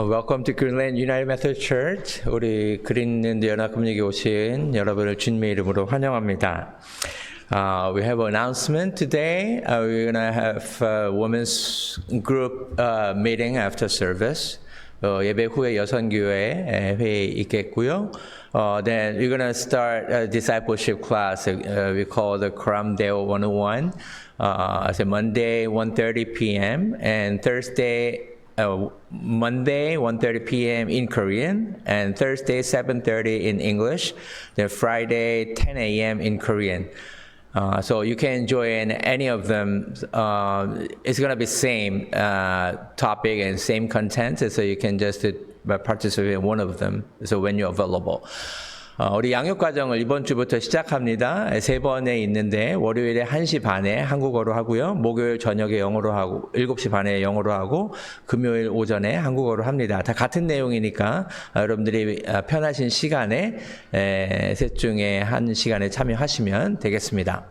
Welcome to Greenland United Methodist Church. 우리 그린랜드 연합금역에 오신 여러분을 주님의 이름으로 환영합니다. We have an announcement today. We're going to have a women's group meeting after service. 예배 후에 여성교회 회의 있겠고요. Then we're going to start a discipleship class we call the Karamdeo 101. It's Monday 1:30 p.m. and Monday 1:30 p.m. in Korean and Thursday 7:30 in English. Then Friday 10 a.m. in Korean. So you can join any of them. It's going to be same topic and same content, so you can just participate in one of them. So when you're available. 우리 양육과정을 이번 주부터 시작합니다. 3번에 있는데 월요일에 1시 반에 한국어로 하고요. 목요일 저녁에 영어로 하고 7시 반에 영어로 하고 금요일 오전에 한국어로 합니다. 다 같은 내용이니까 여러분들이 편하신 시간에 셋 중에 한 시간에 참여하시면 되겠습니다.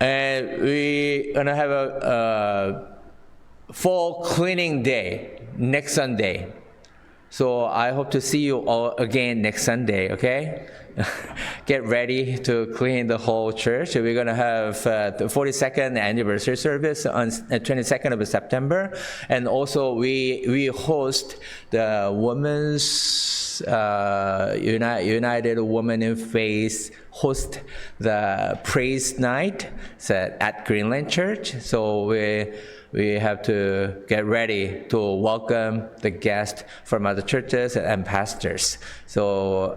And we're going to have a fall cleaning day next Sunday. So I hope to see you all again next Sunday, okay? Get ready to clean the whole church. We're going to have the 42nd anniversary service on 22nd of September. And also we host the Women's United Women in Faith host the praise night at Greenland Church. So we have to get ready to welcome the guests from other churches and pastors. So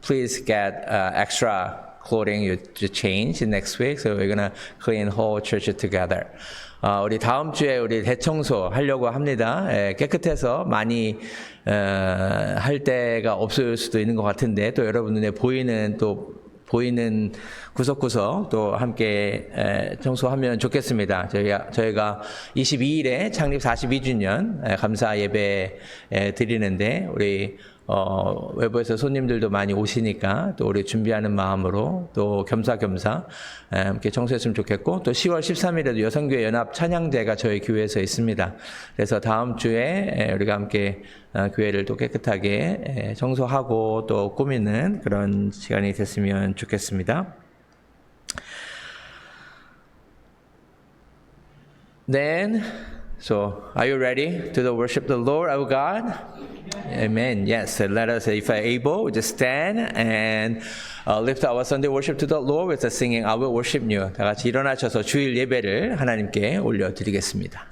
please get extra clothing to change next week. So we're gonna clean whole church together. 우리 다음 주에 우리 대청소 하려고 합니다. 깨끗해서 많이 할 때가 없을 수도 있는 것 같은데 또 여러분 눈에 보이는 구석구석 또 함께 청소하면 좋겠습니다. 저희가 22일에 창립 42주년 감사 예배 드리는데 우리 외부에서 손님들도 많이 오시니까 또 우리 준비하는 마음으로 또 겸사겸사 함께 청소했으면 좋겠고 또 10월 13일에도 여성교회 연합 찬양대가 저희 교회에서 있습니다. 그래서 다음 주에 우리가 함께 교회를 또 깨끗하게 청소하고 또 꾸미는 그런 시간이 됐으면 좋겠습니다. Then, so are you ready to worship the Lord our God? Amen. Yes. So let us, if able, just stand and lift our Sunday worship to the Lord with the singing I will worship you. 다 같이 일어나셔서 주일 예배를 하나님께 올려드리겠습니다.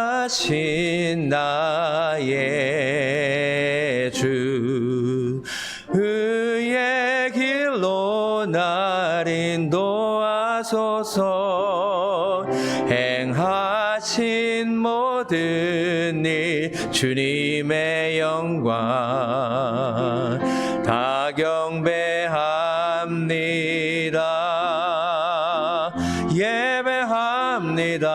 완전하신 나의 주 의의 길로 날 인도하소서 행하신 모든 일 주님의 영광 다 경배합니다. 예배합니다.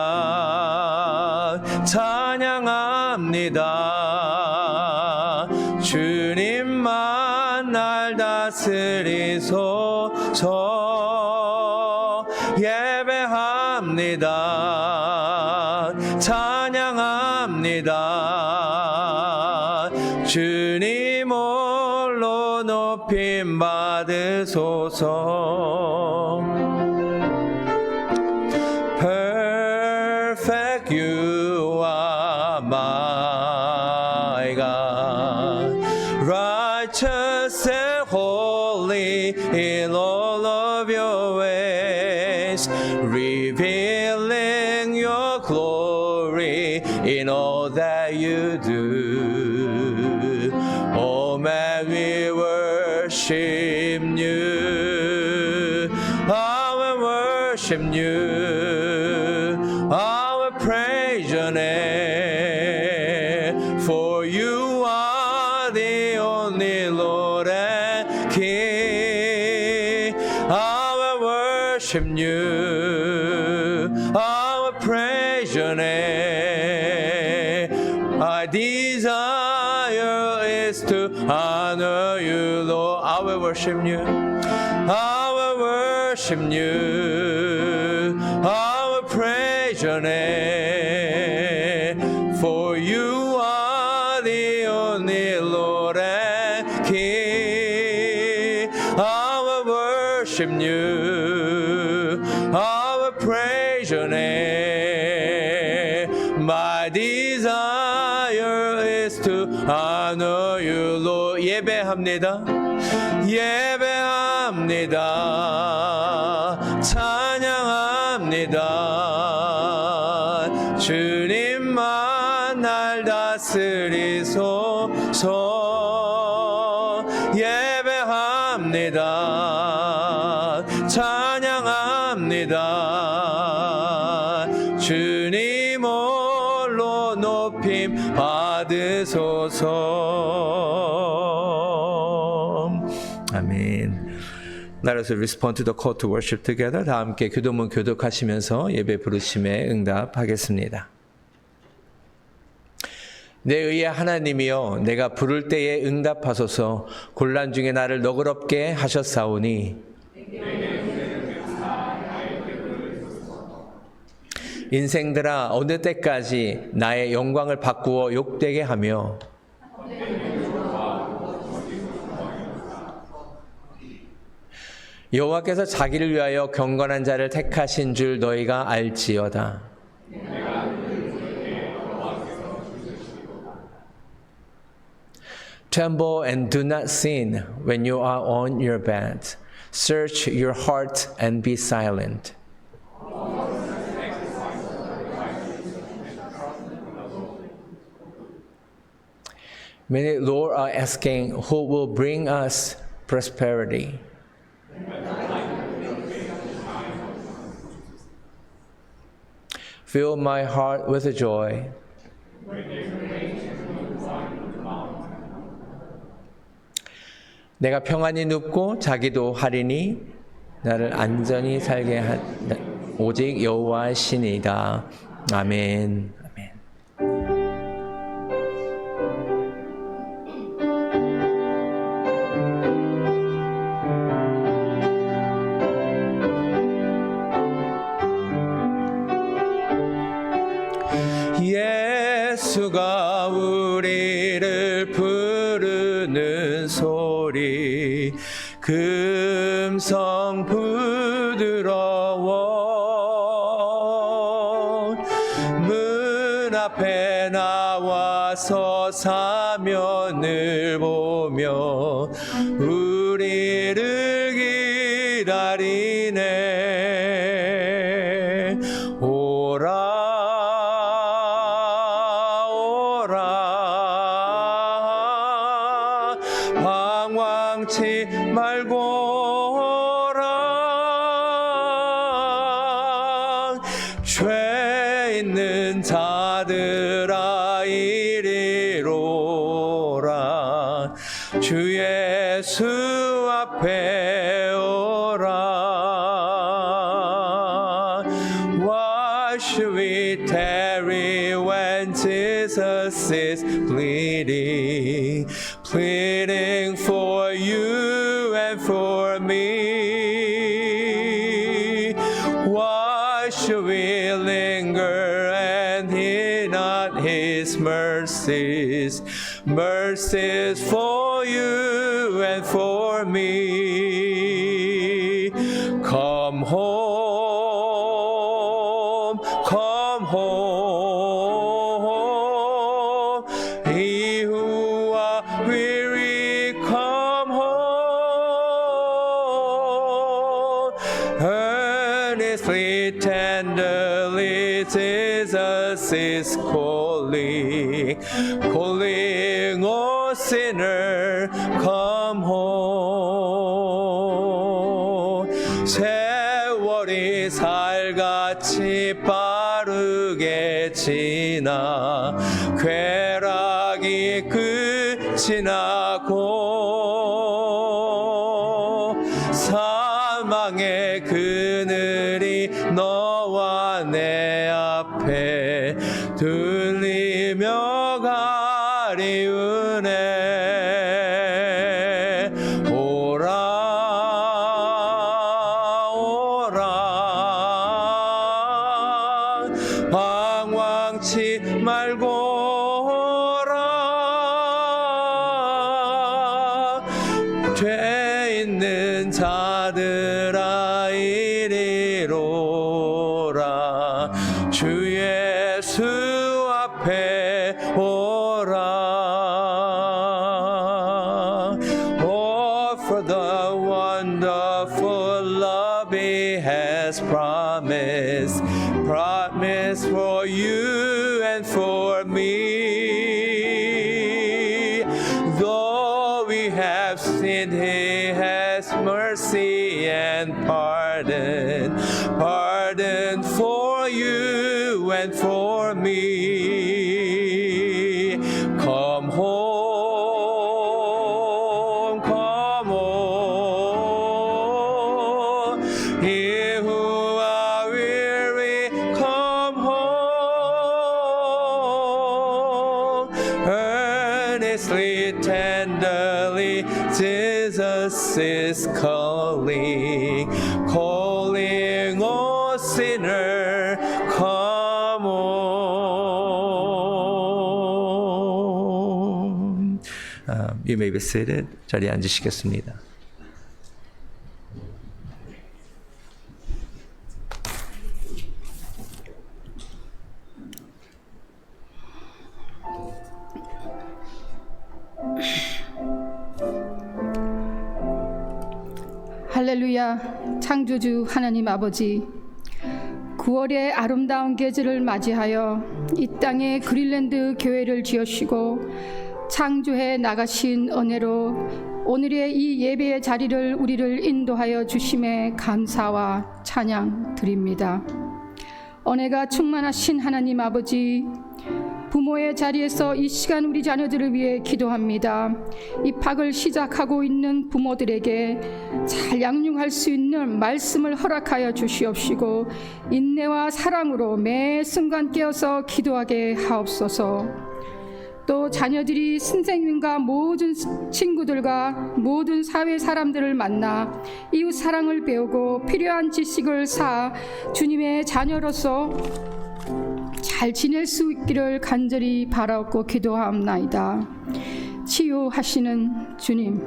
찬양합니다. 주님만 날 다스리소서. 예배합니다. 찬양합니다. 주님 홀로 높임 받으소서. Perfect you are my God, righteous and holy in all of your ways, revealing your glory in all that you do. Oh man, we worship you, I will worship you. I will praise your name, for you are the only Lord and King. I will worship you, I will praise praise your name. My desire is to honor you, Lord. I will worship you. I will worship you. I will praise your name. For you are the only Lord and King. I will worship you. I will praise your name. My desire is to honor you, Lord. 예배합니다. 예배합니다. 찬양합니다. 주님만 날 다스리소서. 예배합니다. 찬양합니다. 주님 홀로 높임 받으소서. 아멘. Let us respond to the call to worship together. 다 함께 교도문 교독하시면서 예배 부르심에 응답하겠습니다. 내 의의 하나님이여, 내가 부를 때에 응답하소서. 곤란 중에 나를 너그럽게 하셨사오니 인생들아, 어느 때까지 나의 영광을 바꾸어 욕되게 하며 여호와께서 자기를 위하여 경건한 자를 택하신 줄 너희가 알지어다. Tremble and do not sin when you are on your bed. Search your heart and be silent. Many Lord are asking, who will bring us prosperity? Fill my heart with joy. 내가 평안히 눕고 자기도 하리니 나를 안전히 살게 한 오직 여호와시니이다. 아멘. 아멘. 예수가 우리를 부르는 소리 금성 부드러워 문 앞에 나와서 사면을 보며 우리를 기다리네. 오라 방황치 말고라. 죄 있는 자들아 이리로라. 주 예수 앞에 오라. Why should we tarry when Jesus is pleading? Pleading for you and for me. Why should we linger and hear not his mercies? Mercies for you and for me. Come home, come home. He who are weary, come home. Earnestly, tenderly, Jesus is calling, calling, oh sinner, come home. 세월이 살같이 빠르게 지나 쾌락이 끝이 나고 사망의 그늘이 너와 내 앞에 있는 자들아 이리로라. 주 예수 앞에 오라. Oh, for the wonderful love He has promised for you and for me. Though we have sinned, He has mercy and pardon for you and for me. Come home, come home. Ye who are weary, come home. Earnestly, tenderly, Jesus is calling, oh sinner, come home. You may be seated. 자리에 앉으시겠습니다. 할렐루야. 창조주 하나님 아버지, 9월의 아름다운 계절을 맞이하여 이 땅에 그린랜드 교회를 지으시고 창조해 나가신 은혜로 오늘의 이 예배의 자리를 우리를 인도하여 주심에 감사와 찬양 드립니다. 은혜가 충만하신 하나님 아버지, 부모의 자리에서 이 시간 우리 자녀들을 위해 기도합니다. 입학을 시작하고 있는 부모들에게 잘 양육할 수 있는 말씀을 허락하여 주시옵시고 인내와 사랑으로 매 순간 깨어서 기도하게 하옵소서. 또 자녀들이 선생님과 모든 친구들과 모든 사회 사람들을 만나 이웃 사랑을 배우고 필요한 지식을 쌓아 주님의 자녀로서 잘 지낼 수 있기를 간절히 바라옵고 기도하옵나이다. 치유하시는 주님,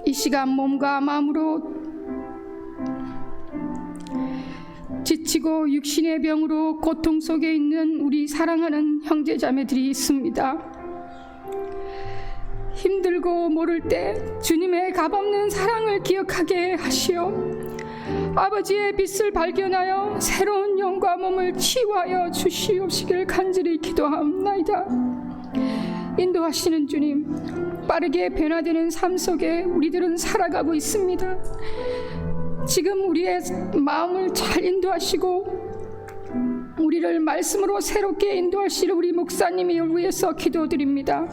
이 시간 몸과 마음으로 지치고 육신의 병으로 고통 속에 있는 우리 사랑하는 형제자매들이 있습니다. 힘들고 모를 때 주님의 값없는 사랑을 기억하게 하시오. 아버지의 빛을 발견하여 새로운 영과 몸을 치유하여 주시옵시길 간절히 기도하옵나이다. 인도하시는 주님, 빠르게 변화되는 삶 속에 우리들은 살아가고 있습니다. 지금 우리의 마음을 잘 인도하시고 우리를 말씀으로 새롭게 인도하실 우리 목사님을 위해서 기도드립니다.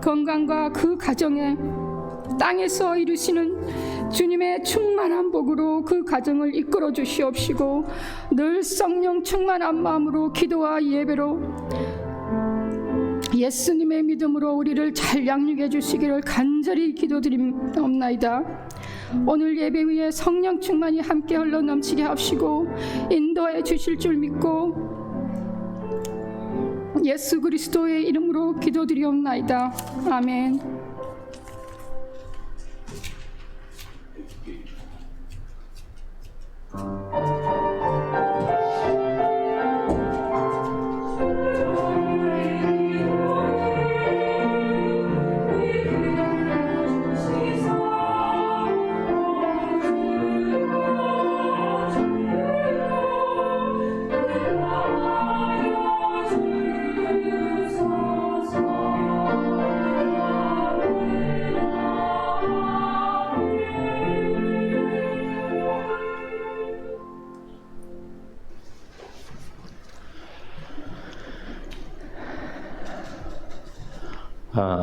건강과 그 가정에 땅에서 이루시는 주님의 충만한 복으로 그 가정을 이끌어 주시옵시고 늘 성령 충만한 마음으로 기도와 예배로 예수님의 믿음으로 우리를 잘 양육해 주시기를 간절히 기도드립니다. 오늘 예배 위에 성령 충만이 함께 흘러 넘치게 하시고 인도해 주실 줄 믿고 예수 그리스도의 이름으로 기도드리옵나이다. 아멘.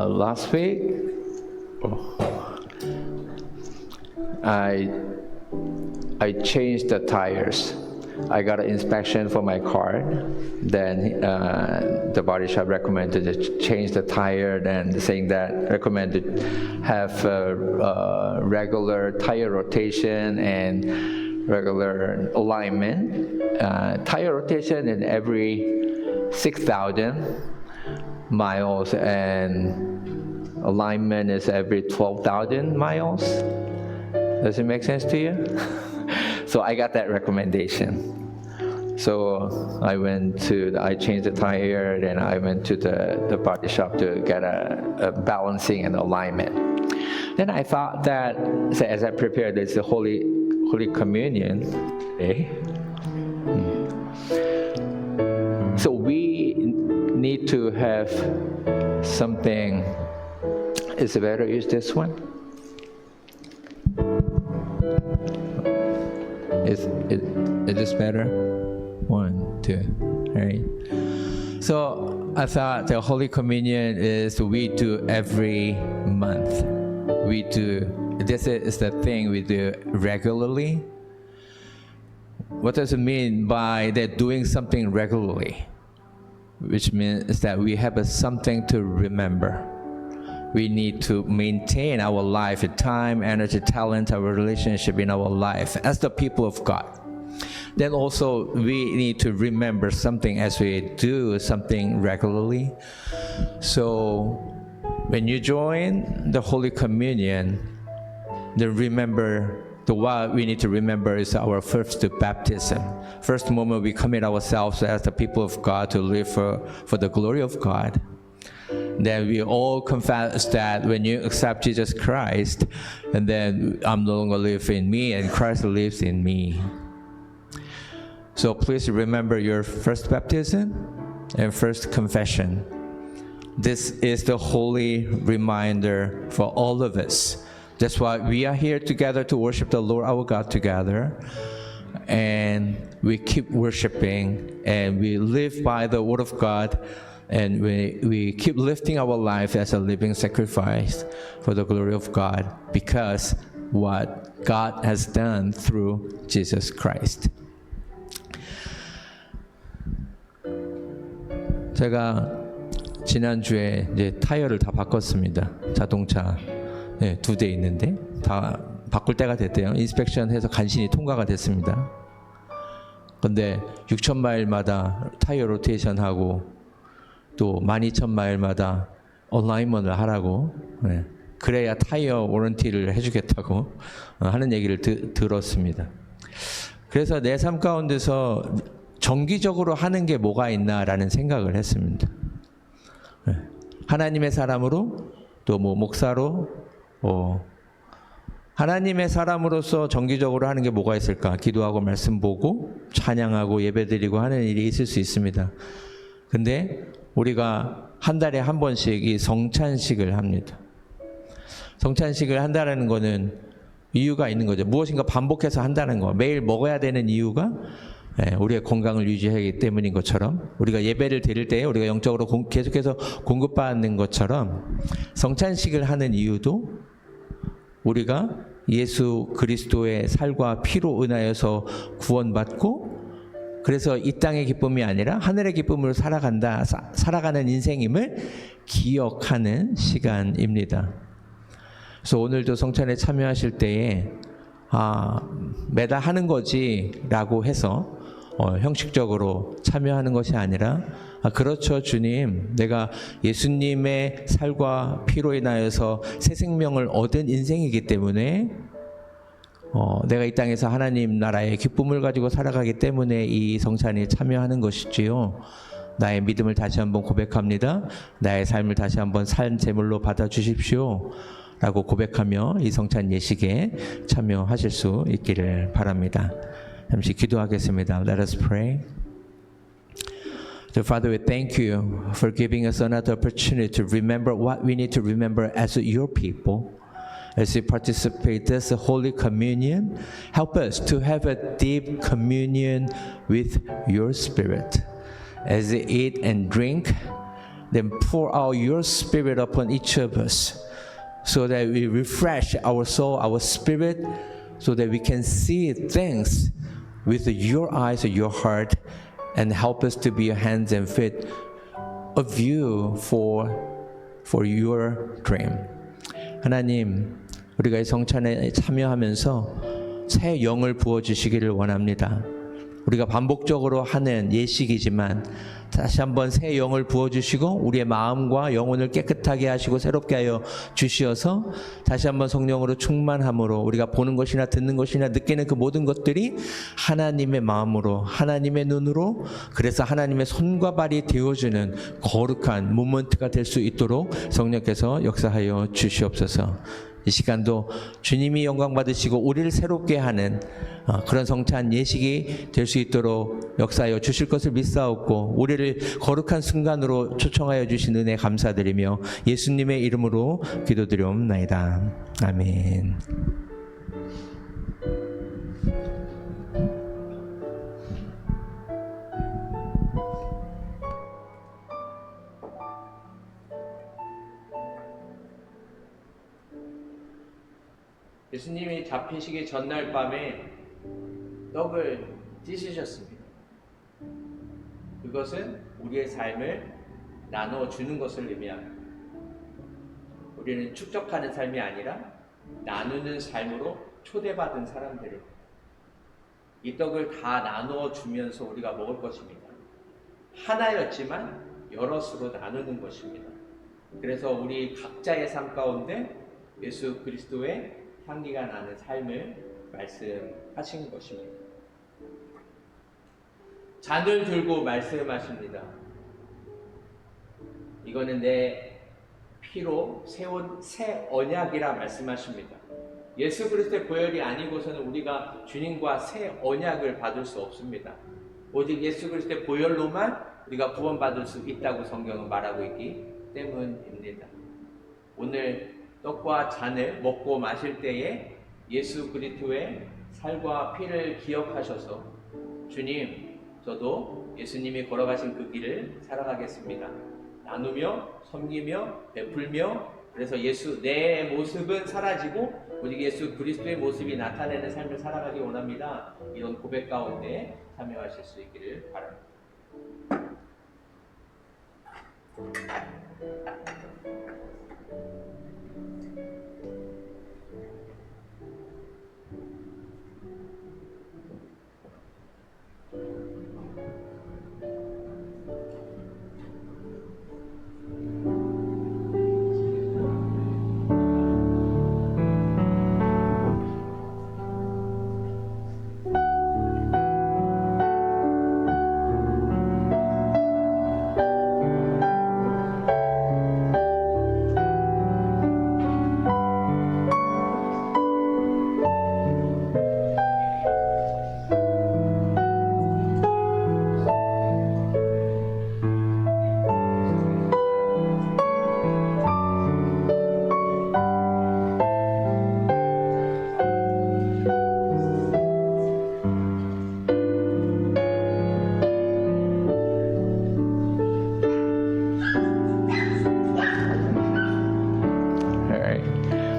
Last week, I changed the tires. I got an inspection for my car. Then the body shop recommended to change the tire, and saying that recommended have regular tire rotation and regular alignment. Tire rotation in every 6,000. miles and alignment is every 12,000 miles. Does it make sense to you? So I got that recommendation. So I changed the tire, then I went to the body shop to get a balancing and alignment. Then I thought that, so as I prepared this Holy Communion day, so we need to have something. Is it better to use this one? Is this better? 1, 2, right? So I thought the Holy Communion is we do every month. This is the thing we do regularly. What does it mean by that doing something regularly? Which means that we have something to remember. We need to maintain our life, time, energy, talent, our relationship in our life as the people of God. Then also we need to remember something as we do something regularly. So when you join the Holy Communion, then remember what we need to remember is our first baptism. First moment we commit ourselves as the people of God to live for the glory of God. Then we all confess that when you accept Jesus Christ, and then I'm no longer live in me and Christ lives in me. So please remember your first baptism and first confession. This is the holy reminder for all of us. That's why we are here together to worship the Lord our God together. And we keep worshiping and we live by the Word of God. And we keep lifting our life as a living sacrifice for the glory of God because what God has done through Jesus Christ. 제가 지난주에 이제 타이어를 다 바꿨습니다. 자동차 2대 있는데 다 바꿀 때가 됐대요. 인스펙션 해서 간신히 통과가 됐습니다. 근데 6,000마일마다 타이어 로테이션하고 또 12,000마일마다 얼라인먼을 하라고 그래야 타이어 워런티를 해주겠다고 하는 얘기를 들었습니다. 그래서 내 삶 가운데서 정기적으로 하는 게 뭐가 있나라는 생각을 했습니다. 하나님의 사람으로 또 뭐 목사로 하나님의 사람으로서 정기적으로 하는 게 뭐가 있을까? 기도하고 말씀 보고 찬양하고 예배드리고 하는 일이 있을 수 있습니다. 근데 우리가 한 달에 한 번씩 이 성찬식을 합니다. 성찬식을 한다는 거는 이유가 있는 거죠. 무엇인가 반복해서 한다는 거. 매일 먹어야 되는 이유가 우리의 건강을 유지하기 때문인 것처럼 우리가 예배를 드릴 때 우리가 영적으로 계속해서 공급받는 것처럼 성찬식을 하는 이유도 우리가 예수 그리스도의 살과 피로 인하여서 구원받고 그래서 이 땅의 기쁨이 아니라 하늘의 기쁨으로 살아가는 인생임을 기억하는 시간입니다. 그래서 오늘도 성찬에 참여하실 때에 매달 하는 거지라고 해서 형식적으로 참여하는 것이 아니라 그렇죠 주님, 내가 예수님의 살과 피로 인하여서 새 생명을 얻은 인생이기 때문에 내가 이 땅에서 하나님 나라의 기쁨을 가지고 살아가기 때문에 이 성찬에 참여하는 것이지요. 나의 믿음을 다시 한번 고백합니다. 나의 삶을 다시 한번 산 제물로 받아주십시오 라고 고백하며 이 성찬 예식에 참여하실 수 있기를 바랍니다. 잠시 기도하겠습니다. Let us pray. So Father, we thank you for giving us another opportunity to remember what we need to remember as your people. As we participate this Holy Communion, help us to have a deep communion with your Spirit. As we eat and drink, then pour out your Spirit upon each of us so that we refresh our soul, our spirit, so that we can see things with your eyes, your heart, and help us to be your hands and feet of you for your dream. 하나님, 우리가 이 성찬에 참여하면서 새 영을 부어주시기를 원합니다. 우리가 반복적으로 하는 예식이지만 다시 한번 새 영을 부어주시고 우리의 마음과 영혼을 깨끗하게 하시고 새롭게 하여 주시어서 다시 한번 성령으로 충만함으로 우리가 보는 것이나 듣는 것이나 느끼는 그 모든 것들이 하나님의 마음으로 하나님의 눈으로 그래서 하나님의 손과 발이 되어주는 거룩한 모먼트가 될 수 있도록 성령께서 역사하여 주시옵소서. 이 시간도 주님이 영광 받으시고 우리를 새롭게 하는 그런 성찬 예식이 될 수 있도록 역사하여 주실 것을 믿사옵고 우리를 거룩한 순간으로 초청하여 주신 은혜 감사드리며 예수님의 이름으로 기도드리옵나이다. 아멘. 예수님이 잡히시기 전날 밤에 떡을 찢으셨습니다. 그것은 우리의 삶을 나눠주는 것을 의미합니다. 우리는 축적하는 삶이 아니라 나누는 삶으로 초대받은 사람들입니다. 이 떡을 다 나눠주면서 우리가 먹을 것입니다. 하나였지만 여럿으로 나누는 것입니다. 그래서 우리 각자의 삶 가운데 예수 그리스도의 향기가 나는 삶을 말씀하신 것입니다. 잔을 들고 말씀하십니다. 이거는 내 피로 세운 새 언약이라 말씀하십니다. 예수 그리스도의 보혈이 아니고서는 우리가 주님과 새 언약을 받을 수 없습니다. 오직 예수 그리스도의 보혈로만 우리가 구원받을 수 있다고 성경은 말하고 있기 때문입니다. 오늘 떡과 잔을 먹고 마실 때에 예수 그리스도의 살과 피를 기억하셔서 주님, 저도 예수님이 걸어가신 그 길을 살아가겠습니다. 나누며 섬기며 베풀며 그래서 내 모습은 사라지고 오직 예수 그리스도의 모습이 나타내는 삶을 살아가기 원합니다. 이런 고백 가운데 참여하실 수 있기를 바랍니다.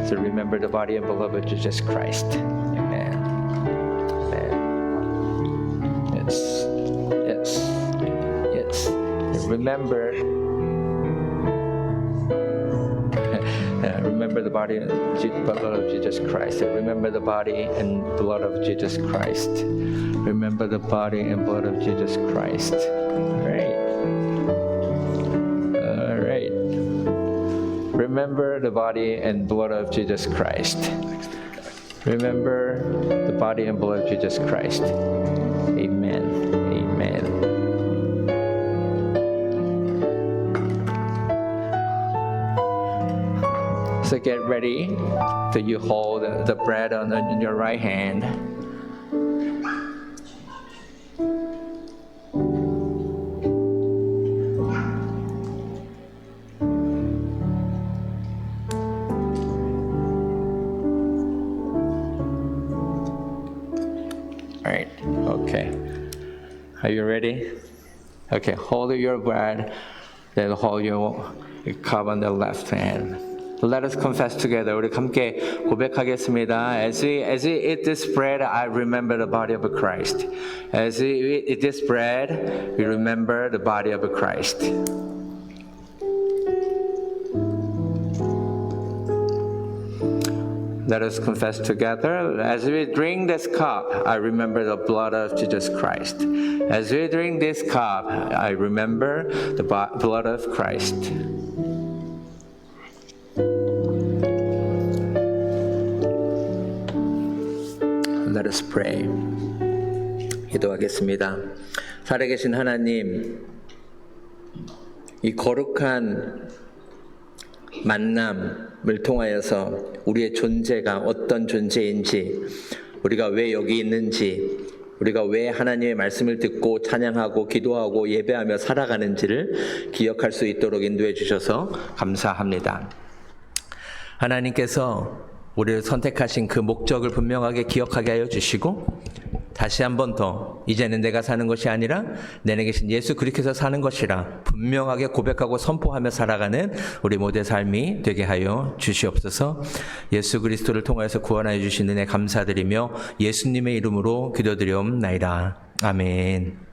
So remember the body and blood of Jesus Christ. Amen. Amen. Yes. Yes. Yes. Remember. Remember the body and blood of Jesus Christ. Remember the body and blood of Jesus Christ. Remember the body and blood of Jesus Christ. Right. Remember the body and blood of Jesus Christ. Remember the body and blood of Jesus Christ. Amen. Amen. So get ready. So you hold the bread in your right hand. Alright, okay. Are you ready? Okay, hold your bread, then hold your cup on the left hand. Let us confess together. 우리 함께 고백하겠습니다. As we eat this bread, I remember the body of Christ. As we eat this bread, we remember the body of Christ. Let us confess together. As we drink this cup, I remember the blood of Jesus Christ. As we drink this cup, I remember the blood of Christ. Let us pray. 기도하겠습니다. 살아계신 하나님, 이 거룩한 만남을 통하여서 우리의 존재가 어떤 존재인지, 우리가 왜 여기 있는지, 우리가 왜 하나님의 말씀을 듣고 찬양하고 기도하고 예배하며 살아가는지를 기억할 수 있도록 인도해 주셔서 감사합니다. 하나님께서 우리를 선택하신 그 목적을 분명하게 기억하게 하여 주시고, 다시 한 번 더 이제는 내가 사는 것이 아니라 내 안에 계신 예수 그리스도께서 사는 것이라 분명하게 고백하고 선포하며 살아가는 우리 모두의 삶이 되게 하여 주시옵소서. 예수 그리스도를 통하여서 구원하여 주신 은혜 감사드리며 예수님의 이름으로 기도드리옵나이다. 아멘.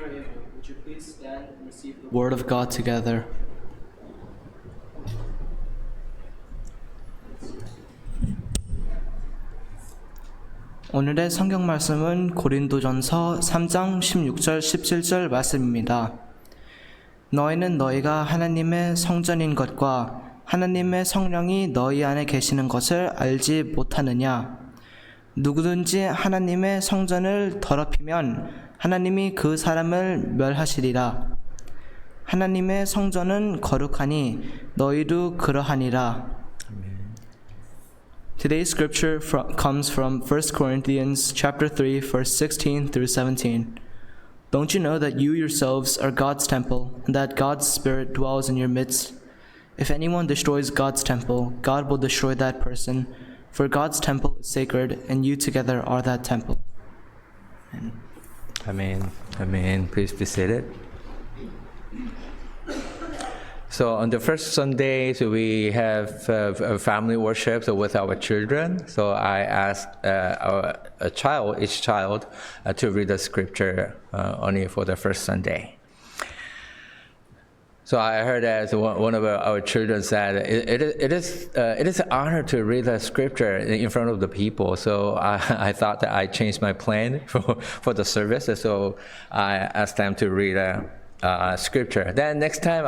are able, would you please stand and receive the word of God together? 오늘의 성경 말씀은 고린도전서 3장 16절 17절 말씀입니다. 너희는 너희가 하나님의 성전인 것과 하나님의 성령이 너희 안에 계시는 것을 알지 못하느냐? 누구든지 하나님의 성전을 더럽히면 하나님이 그 사람을 멸하시리라. 하나님의 성전은 거룩하니 너희도 그러하니라. Today's scripture comes from 1 Corinthians chapter 3, verse 16 through 17. Don't you know that you yourselves are God's temple, and that God's Spirit dwells in your midst? If anyone destroys God's temple, God will destroy that person, for God's temple is sacred, and you together are that temple. Amen. Amen. Please be seated. So on the first Sundays, we have a family worship with our children. So I asked each child to read the scripture only for the first Sunday. So I heard that one of our children said, it is an honor to read the scripture in front of the people. So I thought that I changed my plan for the service. So I asked them to read scripture. Then next time,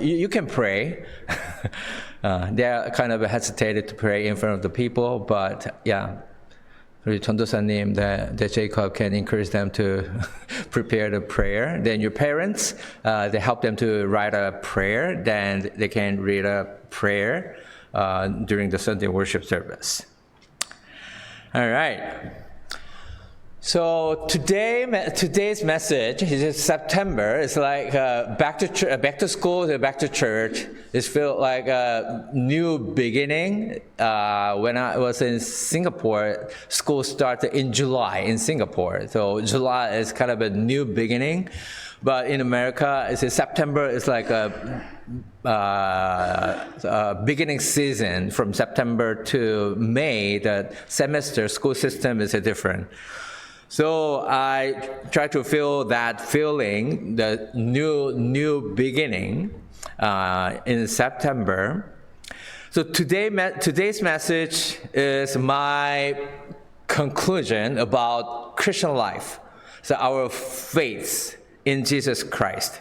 you can pray. They kind of hesitated to pray in front of the people, but yeah. 우리 전도사님, that Jacob can encourage them to prepare the prayer. Then your parents, they help them to write a prayer. Then they can read a prayer during the Sunday worship service. All right. So today's message is September. It's like back to school, back to church. It feels like a new beginning. When I was in Singapore, school started in July in Singapore. So July is kind of a new beginning. But in America, September is like a beginning season. From September to May, the semester school system is different. So I try to feel that feeling, the new beginning in September. So today's message is my conclusion about Christian life, so our faith in Jesus Christ.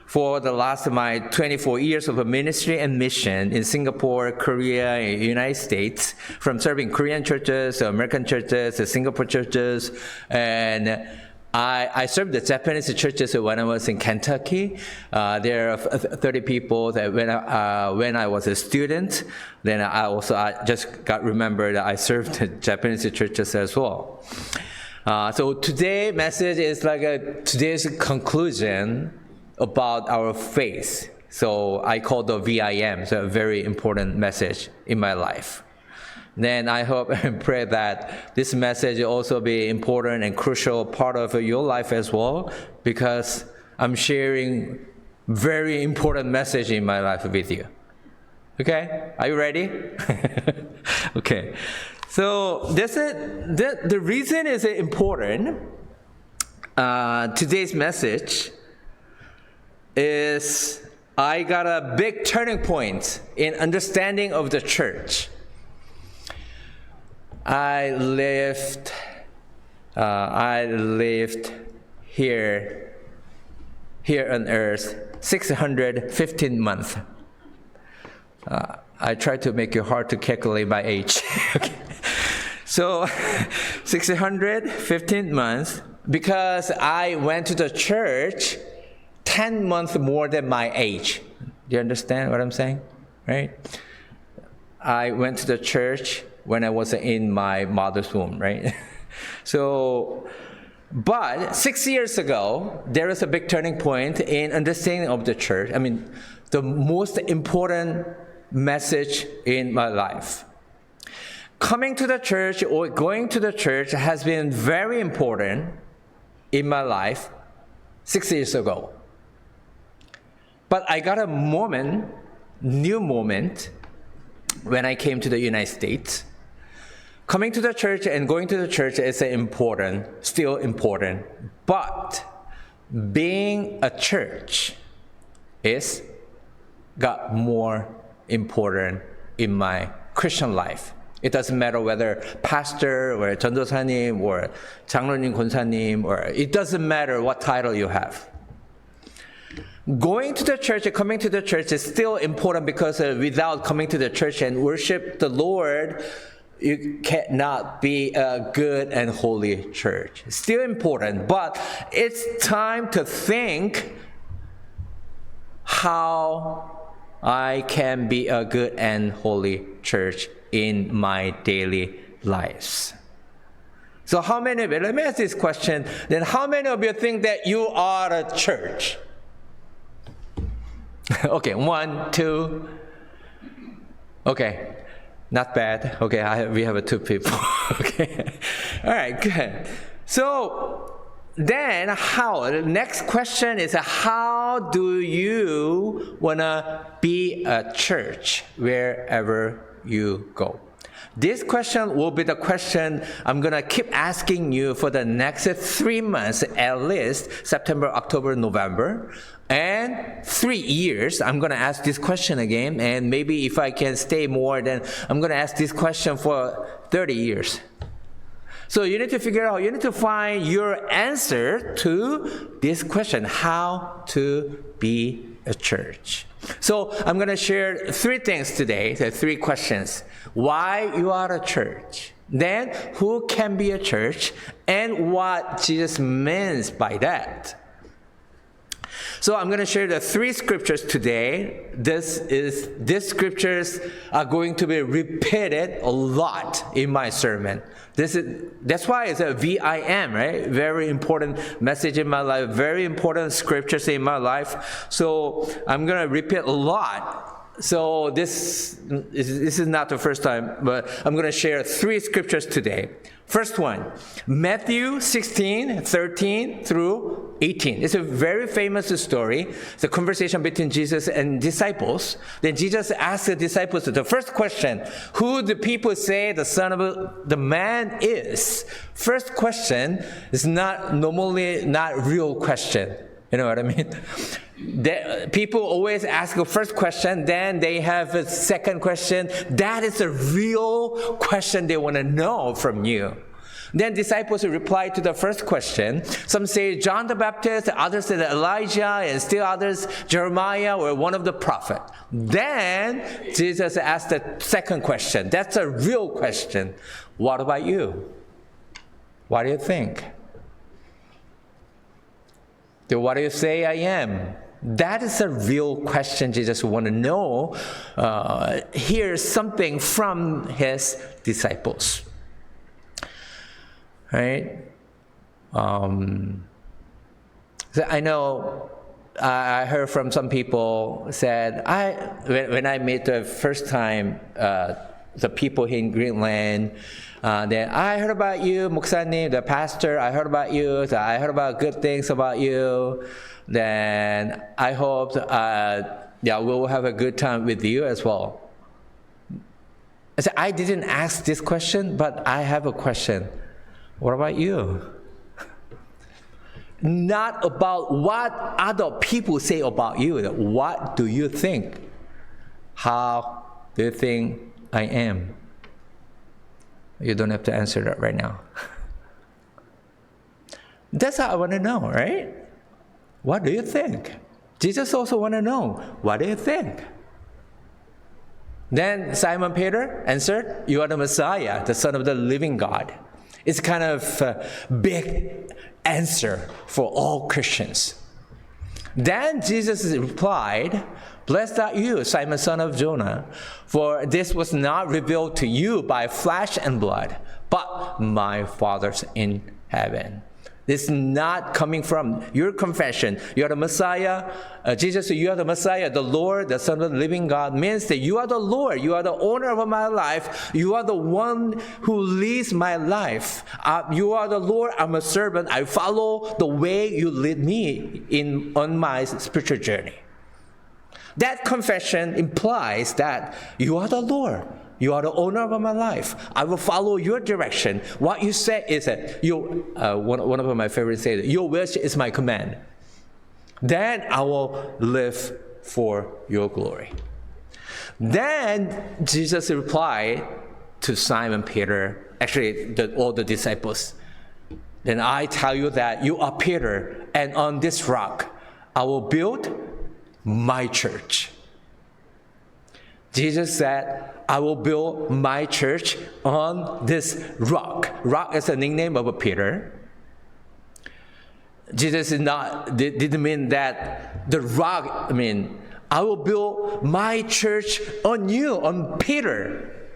For the last of my 24 years of ministry and mission in Singapore, Korea, and United States, from serving Korean churches, American churches, Singapore churches, and I served the Japanese churches when I was in Kentucky. There are 30 people that when I was a student, then I just got remembered that I served the Japanese churches as well. So today's message is like today's conclusion about our faith. So I call the VIM, so a very important message in my life. Then I hope and pray that this message will also be important and crucial part of your life as well, because I'm sharing very important message in my life with you. Okay, are you ready? Okay, so the reason is important. Today's message is I got a big turning point in understanding of the church. I lived here on earth 615 months. I try to make it hard to calculate my age. Okay. So 615 months, because I went to the church 10 months more than my age. Do you understand what I'm saying? Right? I went to the church when I was in my mother's womb, right? So, but 6 years ago, there was a big turning point in understanding of the church. I mean, the most important message in my life. Coming to the church or going to the church has been very important in my life 6 years ago. But I got a new moment, when I came to the United States. Coming to the church and going to the church is still important. But being a church is got more important in my Christian life. It doesn't matter whether pastor or 전도사님 or 장로님, 권사님, or it doesn't matter what title you have. Going to the church and coming to the church is still important because without coming to the church and worship the Lord, you cannot be a good and holy church. It's still important, but it's time to think how I can be a good and holy church in my daily lives. So how many of you, let me ask this question, then how many of you think that you are a church? Okay, 1, 2. Okay, not bad. Okay, we have 2 people. Okay, all right, good. So then how? The next question is how do you want to be a church wherever you go? This question will be the question I'm going to keep asking you for the next 3 months, at least September, October, November. And 3 years, I'm going to ask this question again. And maybe if I can stay more, then I'm going to ask this question for 30 years. So you need to figure out, you need to find your answer to this question, how to be a church. So I'm going to share 3 things today, the 3 questions. Why you are a church, then who can be a church, and what Jesus means by that. So I'm going to share the 3 scriptures today. These scriptures are going to be repeated a lot in my sermon. That's why it's a VIM, right? Very important message in my life, very important scriptures in my life. So I'm going to repeat a lot. So this is not the first time, but I'm going to share 3 scriptures today. First one, Matthew 16, 13 through 18. It's a very famous story. It's a conversation between Jesus and disciples. Then Jesus asked the disciples the first question, who do people say the Son of the Man is? First question is normally not real question. You know what I mean? People always ask the first question, then they have a second question. That is a real question they want to know from you. Then disciples reply to the first question. Some say John the Baptist, others say Elijah, and still others Jeremiah or one of the prophets. Then Jesus asked the second question. That's a real question. What about you? What do you think? What do you say I am? That is a real question Jesus wants to know. Hear something from his disciples. Right? So I know I heard from some people said, when I met the first time the people here in Greenland, then I heard about you, 목사님, the pastor, I heard about you, I heard about good things about you. Then I hope we'll have a good time with you as well. I said, I didn't ask this question, but I have a question. What about you? Not about what other people say about you. What do you think? How do you think I am? You don't have to answer that right now. That's how I want to know, right? What do you think? Jesus also want to know, what do you think? Then Simon Peter answered, you are the Messiah, the Son of the living God. It's kind of a big answer for all Christians. Then Jesus replied, blessed are you, Simon, son of Jonah, for this was not revealed to you by flesh and blood, but my Father's in heaven. This is not coming from your confession. You are the Messiah. Jesus, you are the Messiah, the Lord, the Son of the living God, means that you are the Lord. You are the owner of my life. You are the one who leads my life. You are the Lord. I'm a servant. I follow the way you lead me on my spiritual journey. That confession implies that you are the Lord. You are the owner of my life. I will follow your direction. What you say is that one of my favorites say, your wish is my command. Then I will live for your glory. Then Jesus replied to Simon Peter, actually all the disciples, then I tell you that you are Peter, and on this rock I will build my church. Jesus said, I will build my church on this rock. Rock is a nickname of Peter. Jesus didn't mean that the rock, I will build my church on you, on Peter.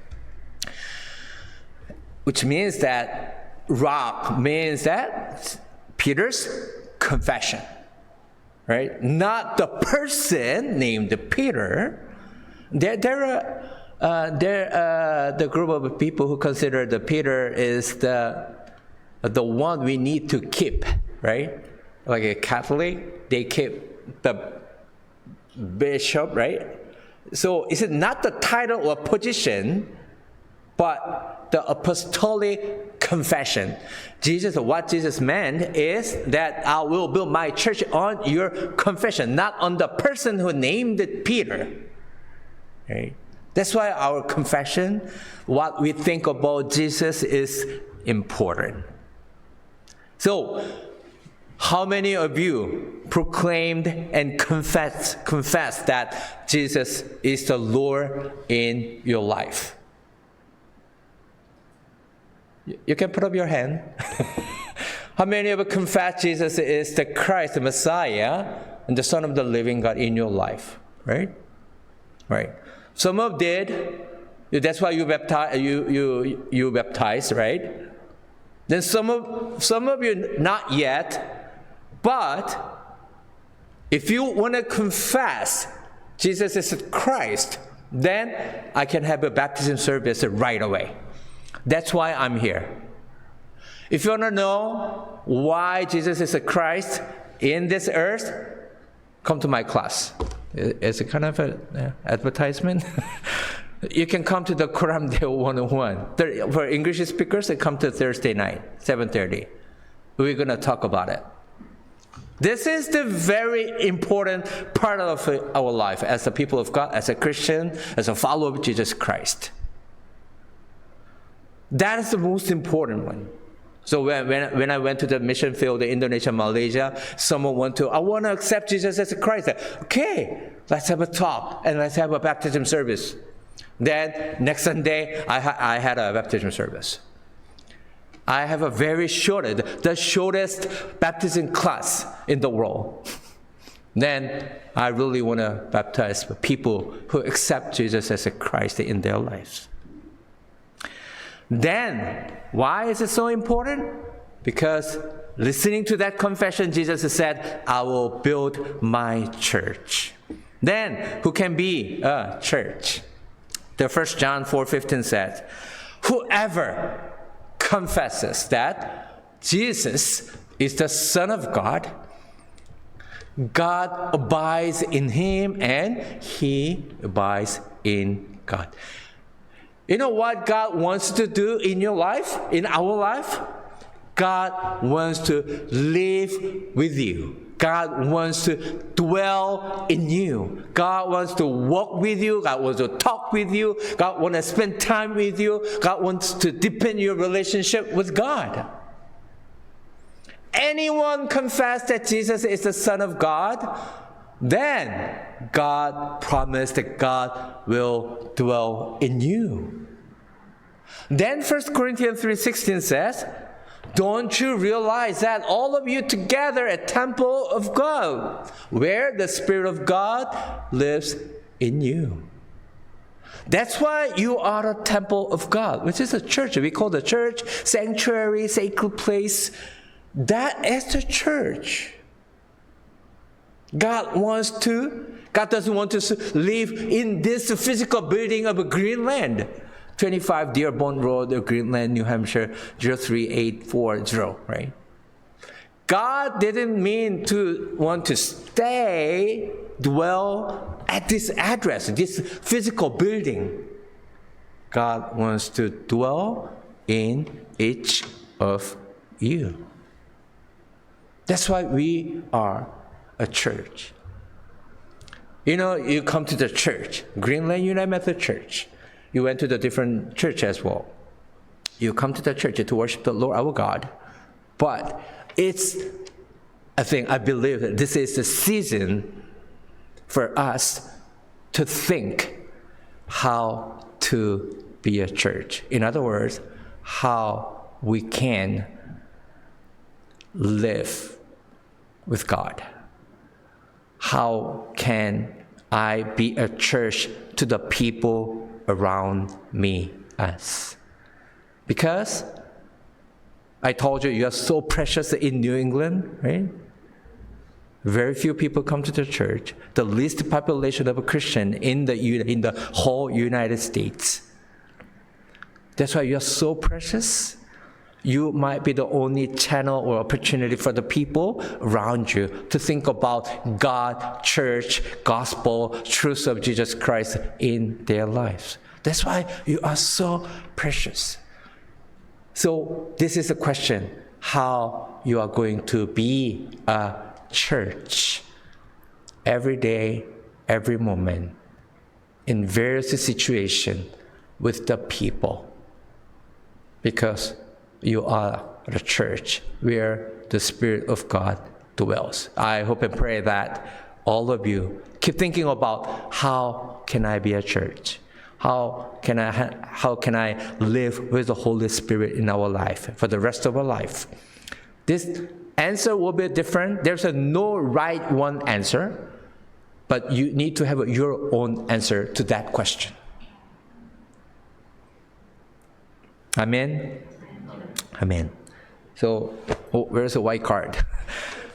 Which means that rock means that Peter's confession, right? Not the person named Peter. There are the group of people who consider that Peter is the one we need to keep, right? Like a Catholic, they keep the bishop, right? So is it not the title or position, but the apostolic confession? What Jesus meant is that I will build my church on your confession, not on the person who named it Peter. Right? That's why our confession, what we think about Jesus, is important. So, how many of you proclaimed and confessed that Jesus is the Lord in your life? You can put up your hand. How many of you confess Jesus is the Christ, the Messiah, and the Son of the living God in your life? Right? Right. Some of did. That's why you baptized, right? Then some of you not yet. But if you want to confess Jesus is Christ, then I can have a baptism service right away. That's why I'm here. If you want to know why Jesus is a Christ in this earth, come to my class. It's a kind of an advertisement. You can come to the Quran Day 101. For English speakers, they come to Thursday night, 7:30. We're going to talk about it. This is the very important part of our life as a people of God, as a Christian, as a follower of Jesus Christ. That is the most important one. So when I went to the mission field in Indonesia, Malaysia, someone I want to accept Jesus as a Christ. Okay, let's have a talk and let's have a baptism service. Then next Sunday, I had a baptism service. I have the shortest baptism class in the world. Then I really want to baptize people who accept Jesus as a Christ in their lives. Then, why is it so important? Because listening to that confession, Jesus said, I will build my church. Then, who can be a church? The 1 John 4:15 says, whoever confesses that Jesus is the Son of God, God abides in him and he abides in God. You know what God wants to do in your life, in our life? God wants to live with you. God wants to dwell in you. God wants to walk with you. God wants to talk with you. God wants to spend time with you. God wants to deepen your relationship with God. Anyone confess that Jesus is the Son of God, then God promised that God will dwell in you. Then 1 Corinthians 3:16 says, don't you realize that all of you together a temple of God, where the Spirit of God lives in you? That's why you are a temple of God, which is a church. We call the church sanctuary, sacred place. That is the church. God doesn't want to live in this physical building of a Greenland. 25 Dearborn Road, Greenland, New Hampshire, 03840, right? God didn't mean to want to dwell at this address, this physical building. God wants to dwell in each of you. That's why we are a church. You know, you come to the church, Greenland United Methodist Church. You went to the different church as well. You come to the church to worship the Lord our God. But I believe that this is the season for us to think how to be a church. In other words, how we can live with God. How can I be a church to the people around me, us? Because I told you are so precious in New England, right? Very few people come to the church. The least population of a Christian in the whole United States. That's why you are so precious. You might be the only channel or opportunity for the people around you to think about God, church, gospel, truth of Jesus Christ in their lives. That's why you are so precious. So this is a question, how you are going to be a church every day, every moment, in various situations with the people. Because you are the church where the Spirit of God dwells. I hope and pray that all of you keep thinking about how can I be a church? How can I live with the Holy Spirit in our life for the rest of our life? This answer will be different. There's no right one answer, but you need to have your own answer to that question. Amen? Amen. So, where's the white card?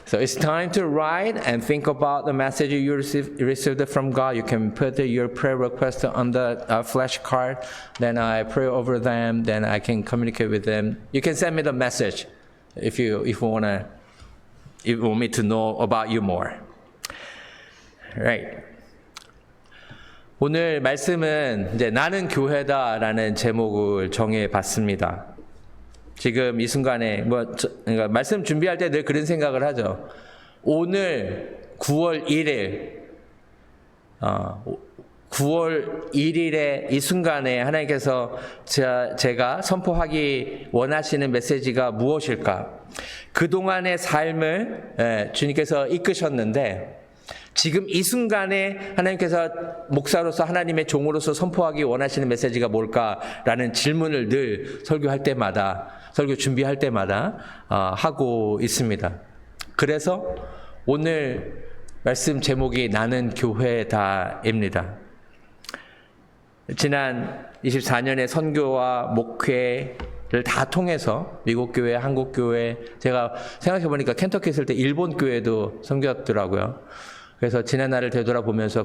So it's time to write and think about the message you received from God. You can put your prayer request on the flash card. Then I pray over them. Then I can communicate with them. You can send me the message if you want me to know about you more. Right. 오늘 말씀은 이제 나는 교회다라는 제목을 정해 봤습니다. 지금 이 순간에 그러니까 말씀 준비할 때 늘 그런 생각을 하죠. 오늘 9월 1일에 이 순간에 하나님께서 제가 선포하기 원하시는 메시지가 무엇일까? 그동안의 삶을 주님께서 이끄셨는데 지금 이 순간에 하나님께서 목사로서 하나님의 종으로서 선포하기 원하시는 메시지가 뭘까라는 질문을 늘 설교 준비할 때마다 하고 있습니다. 그래서 오늘 말씀 제목이 나는 교회다입니다. 지난 24년의 선교와 목회를 다 통해서 미국 교회, 한국 교회, 제가 생각해 보니까 켄터키 있을 때 일본 교회도 섬겼더라고요. 그래서 지난 날을 되돌아보면서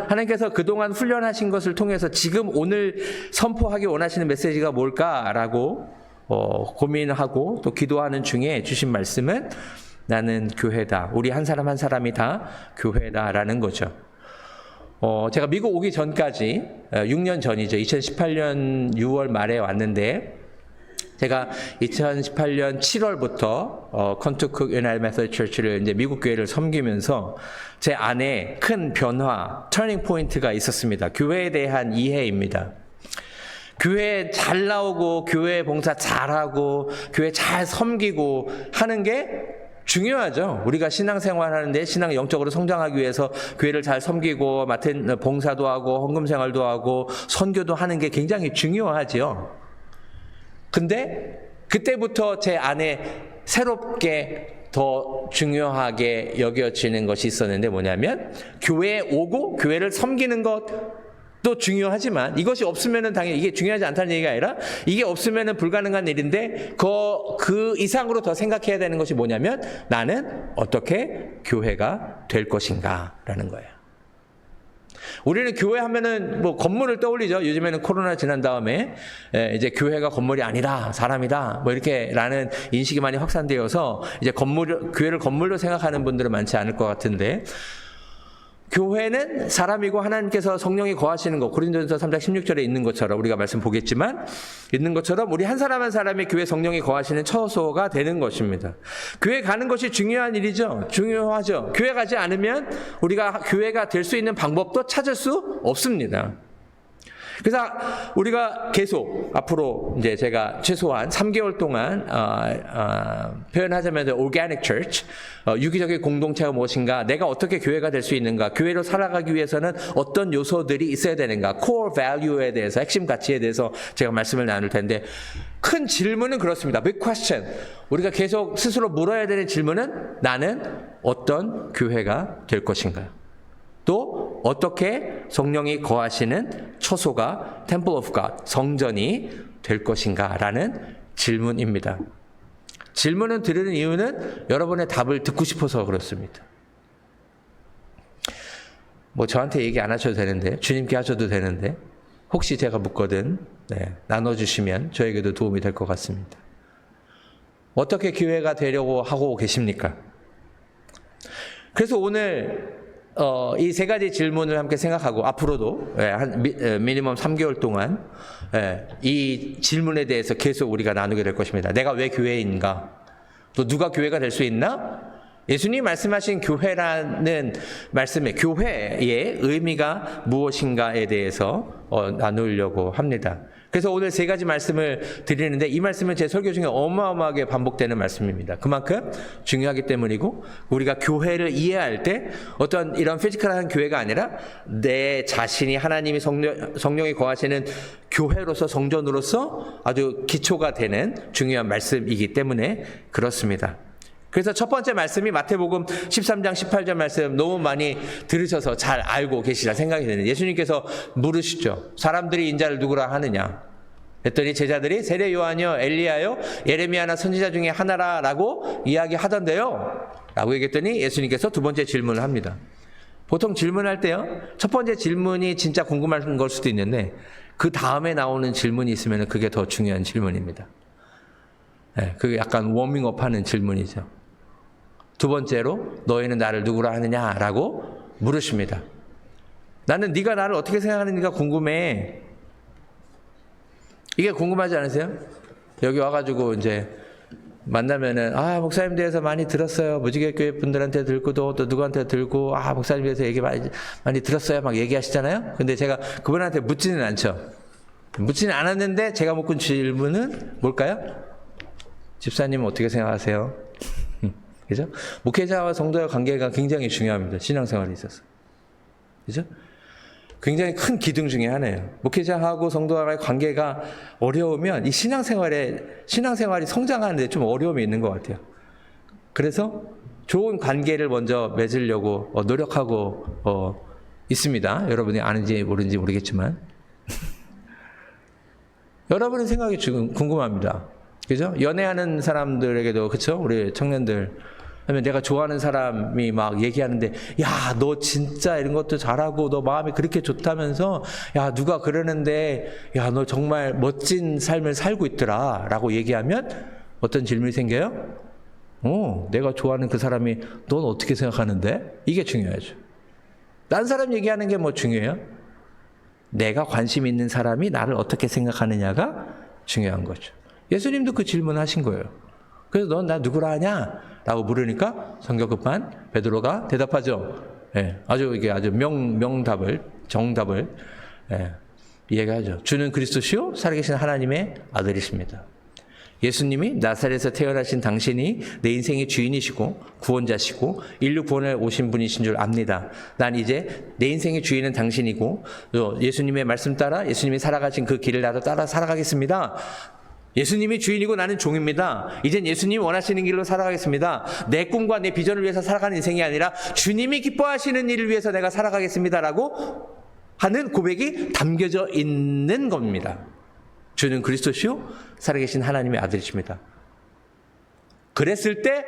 하나님께서 그동안 훈련하신 것을 통해서 지금 오늘 선포하기 원하시는 메시지가 뭘까라고 고민하고 또 기도하는 중에 주신 말씀은 나는 교회다. 우리 한 사람 한 사람이 다 교회다라는 거죠. 제가 미국 오기 전까지 6년 전이죠. 2018년 6월 말에 왔는데 제가 2018년 7월부터 컨투쿡 유나이티드 메서디스트 처치를 이제 미국 교회를 섬기면서 제 안에 큰 변화, 터닝 포인트가 있었습니다. 교회에 대한 이해입니다. 교회 잘 나오고 교회 봉사 잘하고 교회 잘 섬기고 하는 게 중요하죠. 우리가 신앙생활 하는데 신앙 영적으로 성장하기 위해서 교회를 잘 섬기고 맡은 봉사도 하고 헌금 생활도 하고 선교도 하는 게 굉장히 중요하죠. 근데 그때부터 제 안에 새롭게 더 중요하게 여겨지는 것이 있었는데 뭐냐면 교회에 오고 교회를 섬기는 것도 중요하지만 이것이 없으면은 당연히 이게 중요하지 않다는 얘기가 아니라 이게 없으면은 불가능한 일인데 그 이상으로 더 생각해야 되는 것이 뭐냐면 나는 어떻게 교회가 될 것인가라는 거예요. 우리는 교회 하면은 뭐 건물을 떠올리죠. 요즘에는 코로나 지난 다음에 이제 교회가 건물이 아니라 사람이다. 뭐 이렇게라는 인식이 많이 확산되어서 이제 교회를 건물로 생각하는 분들은 많지 않을 것 같은데 교회는 사람이고 하나님께서 성령이 거하시는 것, 고린도전서 3장 16절에 있는 것처럼 우리가 말씀 보겠지만 있는 것처럼 우리 한 사람 한 사람이 교회 성령이 거하시는 처소가 되는 것입니다. 교회 가는 것이 중요한 일이죠. 중요하죠. 교회 가지 않으면 우리가 교회가 될 수 있는 방법도 찾을 수 없습니다. 그래서 우리가 계속 앞으로 이제 제가 최소한 3개월 동안 표현하자면 organic church, 유기적인 공동체가 무엇인가, 내가 어떻게 교회가 될 수 있는가, 교회로 살아가기 위해서는 어떤 요소들이 있어야 되는가, core value에 대해서, 핵심 가치에 대해서 제가 말씀을 나눌 텐데, 큰 질문은 그렇습니다. big question. 우리가 계속 스스로 물어야 되는 질문은 나는 어떤 교회가 될 것인가? 또 어떻게 성령이 거하시는 처소가 Temple of God, 성전이 될 것인가 라는 질문입니다. 질문을 드리는 이유는 여러분의 답을 듣고 싶어서 그렇습니다. 뭐 저한테 얘기 안 하셔도 되는데, 주님께 하셔도 되는데, 혹시 제가 묻거든 나눠주시면 저에게도 도움이 될 것 같습니다. 어떻게 교회가 되려고 하고 계십니까? 그래서 오늘 이 세 가지 질문을 함께 생각하고 앞으로도 한 미니멈 3개월 동안 이 질문에 대해서 계속 우리가 나누게 될 것입니다. 내가 왜 교회인가? 또 누가 교회가 될 수 있나? 예수님이 말씀하신 교회라는 말씀의 교회의 의미가 무엇인가에 대해서 나누려고 합니다. 그래서 오늘 세 가지 말씀을 드리는데 이 말씀은 제 설교 중에 어마어마하게 반복되는 말씀입니다. 그만큼 중요하기 때문이고 우리가 교회를 이해할 때 어떤 이런 피지컬한 교회가 아니라 내 자신이 하나님이 성령이 거하시는 교회로서 성전으로서 아주 기초가 되는 중요한 말씀이기 때문에 그렇습니다. 그래서 첫 번째 말씀이 마태복음 13장 18절 말씀 너무 많이 들으셔서 잘 알고 계시라 생각이 드는데 예수님께서 물으시죠. 사람들이 인자를 누구라 하느냐? 했더니 제자들이 세례 요한이요 엘리야요 예레미야나 선지자 중에 하나라라고 이야기하던데요. 라고 얘기했더니 예수님께서 두 번째 질문을 합니다. 보통 질문할 때요. 첫 번째 질문이 진짜 궁금한 걸 수도 있는데 그 다음에 나오는 질문이 있으면 그게 더 중요한 질문입니다. 그게 약간 워밍업하는 질문이죠. 두 번째로 너희는 나를 누구라 하느냐라고 물으십니다. 나는 네가 나를 어떻게 생각하는지가 궁금해. 이게 궁금하지 않으세요? 여기 와가지고 이제 만나면은 목사님 대해서 많이 들었어요. 무지개 교회 분들한테 들고 또 누구한테 들고 목사님 대해서 얘기 많이 들었어요. 막 얘기하시잖아요. 근데 제가 그분한테 묻지는 않죠. 묻지는 않았는데 제가 묻은 질문은 뭘까요? 집사님은 어떻게 생각하세요? 그죠? 목회자와 성도의 관계가 굉장히 중요합니다. 신앙생활에 있어서. 그죠? 굉장히 큰 기둥 중에 하나예요. 목회자하고 성도와의 관계가 어려우면 이 신앙생활이 성장하는데 좀 어려움이 있는 것 같아요. 그래서 좋은 관계를 먼저 맺으려고 노력하고 있습니다. 여러분이 아는지 모르는지 모르겠지만. 여러분의 생각이 지금 궁금합니다. 그죠? 연애하는 사람들에게도, 그쵸? 우리 청년들. 하면 내가 좋아하는 사람이 막 얘기하는데, 야, 너 진짜 이런 것도 잘하고, 너 마음이 그렇게 좋다면서, 야, 누가 그러는데, 야, 너 정말 멋진 삶을 살고 있더라. 라고 얘기하면 어떤 질문이 생겨요? 내가 좋아하는 그 사람이 넌 어떻게 생각하는데? 이게 중요하죠. 딴 사람 얘기하는 게 뭐 중요해요? 내가 관심 있는 사람이 나를 어떻게 생각하느냐가 중요한 거죠. 예수님도 그 질문하신 거예요. 그래서 넌 나 누구라 하냐? 라고 물으니까 성격급한 베드로가 대답하죠. 이게 아주 정답을 이야기하죠. 주는 그리스도시요 살아계신 하나님의 아들이십니다. 예수님이 나사렛에서 태어나신 당신이 내 인생의 주인이시고 구원자시고 인류 구원에 오신 분이신 줄 압니다. 난 이제 내 인생의 주인은 당신이고 예수님의 말씀 따라 예수님이 살아가신 그 길을 나도 따라 살아가겠습니다. 예수님이 주인이고 나는 종입니다. 이젠 예수님이 원하시는 길로 살아가겠습니다. 내 꿈과 내 비전을 위해서 살아가는 인생이 아니라 주님이 기뻐하시는 일을 위해서 내가 살아가겠습니다라고 하는 고백이 담겨져 있는 겁니다. 주는 그리스도시요 살아계신 하나님의 아들이십니다. 그랬을 때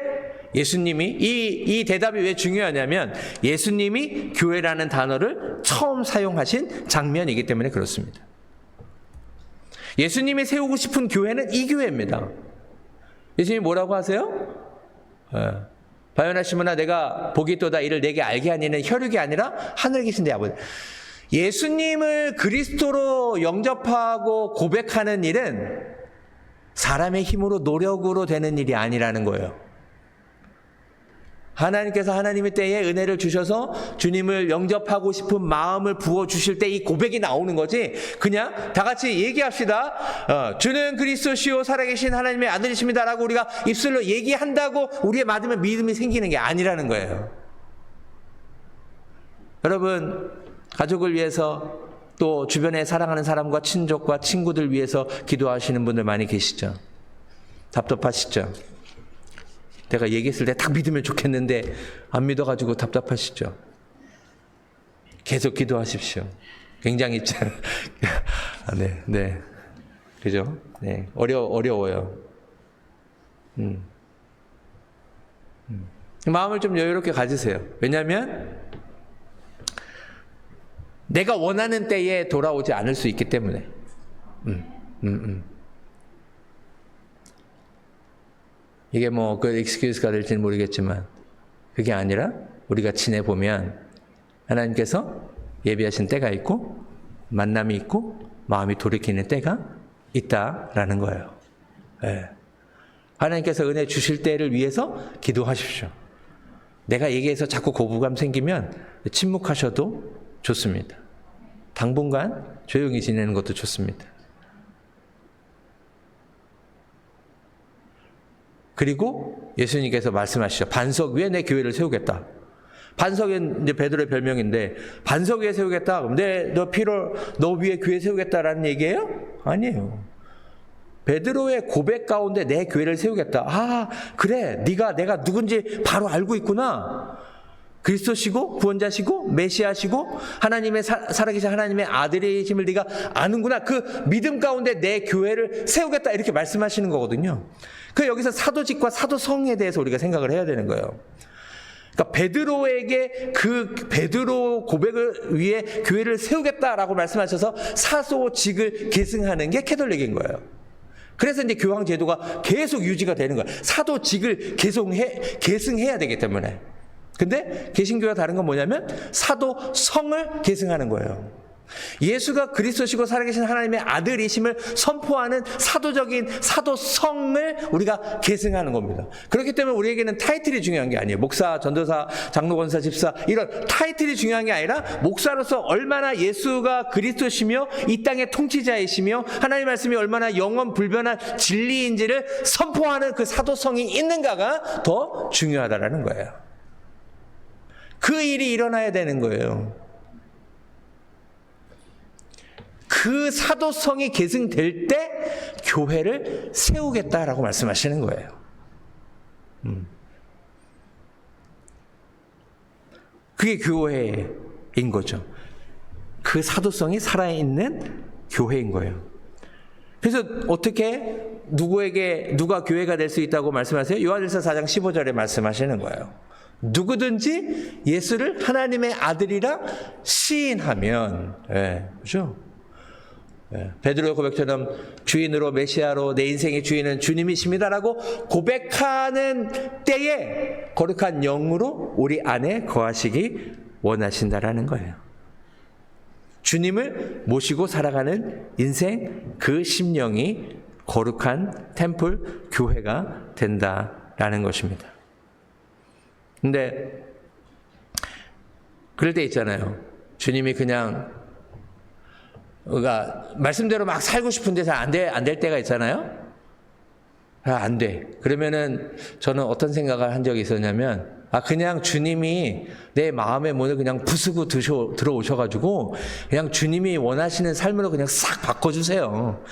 예수님이 이 대답이 왜 중요하냐면 예수님이 교회라는 단어를 처음 사용하신 장면이기 때문에 그렇습니다. 예수님이 세우고 싶은 교회는 이 교회입니다. 예수님이 뭐라고 하세요? 바요나 시몬아 내가 복이 있도다 이를 내게 알게 하니는 혈육이 아니라 하늘에 계신 내 아버지. 예수님을 그리스도로 영접하고 고백하는 일은 사람의 힘으로 노력으로 되는 일이 아니라는 거예요. 하나님께서 하나님의 때에 은혜를 주셔서 주님을 영접하고 싶은 마음을 부어주실 때 이 고백이 나오는 거지, 그냥 다 같이 얘기합시다. 주는 그리스도시요 살아계신 하나님의 아들이십니다 라고 우리가 입술로 얘기한다고 우리의 맞으면 믿음이 생기는 게 아니라는 거예요. 여러분, 가족을 위해서 또 주변에 사랑하는 사람과 친족과 친구들 위해서 기도하시는 분들 많이 계시죠? 답답하시죠? 내가 얘기했을 때 딱 믿으면 좋겠는데 안 믿어가지고 답답하시죠? 계속 기도하십시오. 굉장히 네. 그죠? 네. 어려워요. 마음을 좀 여유롭게 가지세요. 왜냐하면 내가 원하는 때에 돌아오지 않을 수 있기 때문에. 이게 뭐 그 익스큐즈가 될지는 모르겠지만 그게 아니라 우리가 지내보면 하나님께서 예비하신 때가 있고 만남이 있고 마음이 돌이키는 때가 있다라는 거예요. 네. 하나님께서 은혜 주실 때를 위해서 기도하십시오. 내가 얘기해서 자꾸 거부감 생기면 침묵하셔도 좋습니다. 당분간 조용히 지내는 것도 좋습니다. 그리고 예수님께서 말씀하시죠. 반석 위에 내 교회를 세우겠다. 반석은 이제 베드로의 별명인데 반석 위에 세우겠다. 그럼 너 피로 너 위에 교회 세우겠다라는 얘기예요? 아니에요. 베드로의 고백 가운데 내 교회를 세우겠다. 아, 그래. 내가 누군지 바로 알고 있구나. 그리스도시고 구원자시고 메시아시고 하나님의 살아계신 하나님의 아들이심을 네가 아는구나. 그 믿음 가운데 내 교회를 세우겠다 이렇게 말씀하시는 거거든요. 그 여기서 사도직과 사도성에 대해서 우리가 생각을 해야 되는 거예요. 그러니까 베드로에게 그 베드로 고백을 위해 교회를 세우겠다라고 말씀하셔서 사도직을 계승하는 게 캐톨릭인 거예요. 그래서 이제 교황 제도가 계속 유지가 되는 거예요. 사도직을 계승해야 되기 때문에. 근데 개신교와 다른 건 뭐냐면 사도성을 계승하는 거예요. 예수가 그리스도시고 살아계신 하나님의 아들이심을 선포하는 사도적인 사도성을 우리가 계승하는 겁니다. 그렇기 때문에 우리에게는 타이틀이 중요한 게 아니에요. 목사, 전도사, 장로, 권사, 집사 이런 타이틀이 중요한 게 아니라 목사로서 얼마나 예수가 그리스도시며 이 땅의 통치자이시며 하나님의 말씀이 얼마나 영원 불변한 진리인지를 선포하는 그 사도성이 있는가가 더 중요하다라는 거예요. 그 일이 일어나야 되는 거예요. 그 사도성이 계승될 때 교회를 세우겠다라고 말씀하시는 거예요. 그게 교회인 거죠. 그 사도성이 살아있는 교회인 거예요. 그래서 어떻게 누가 교회가 될 수 있다고 말씀하세요? 요한일서 4장 15절에 말씀하시는 거예요. 누구든지 예수를 하나님의 아들이라 시인하면, 그렇죠? 베드로의 고백처럼 주인으로 메시아로 내 인생의 주인은 주님이십니다라고 고백하는 때에 거룩한 영으로 우리 안에 거하시기 원하신다라는 거예요. 주님을 모시고 살아가는 인생 그 심령이 거룩한 템플 교회가 된다라는 것입니다. 근데 그럴 때 있잖아요. 주님이 그냥 말씀대로 막 살고 싶은데 잘 안 될 때가 있잖아요. 안 돼. 그러면은 저는 어떤 생각을 한 적이 있었냐면 그냥 주님이 내 마음의 문을 그냥 부수고 들어오셔가지고 그냥 주님이 원하시는 삶으로 그냥 싹 바꿔주세요.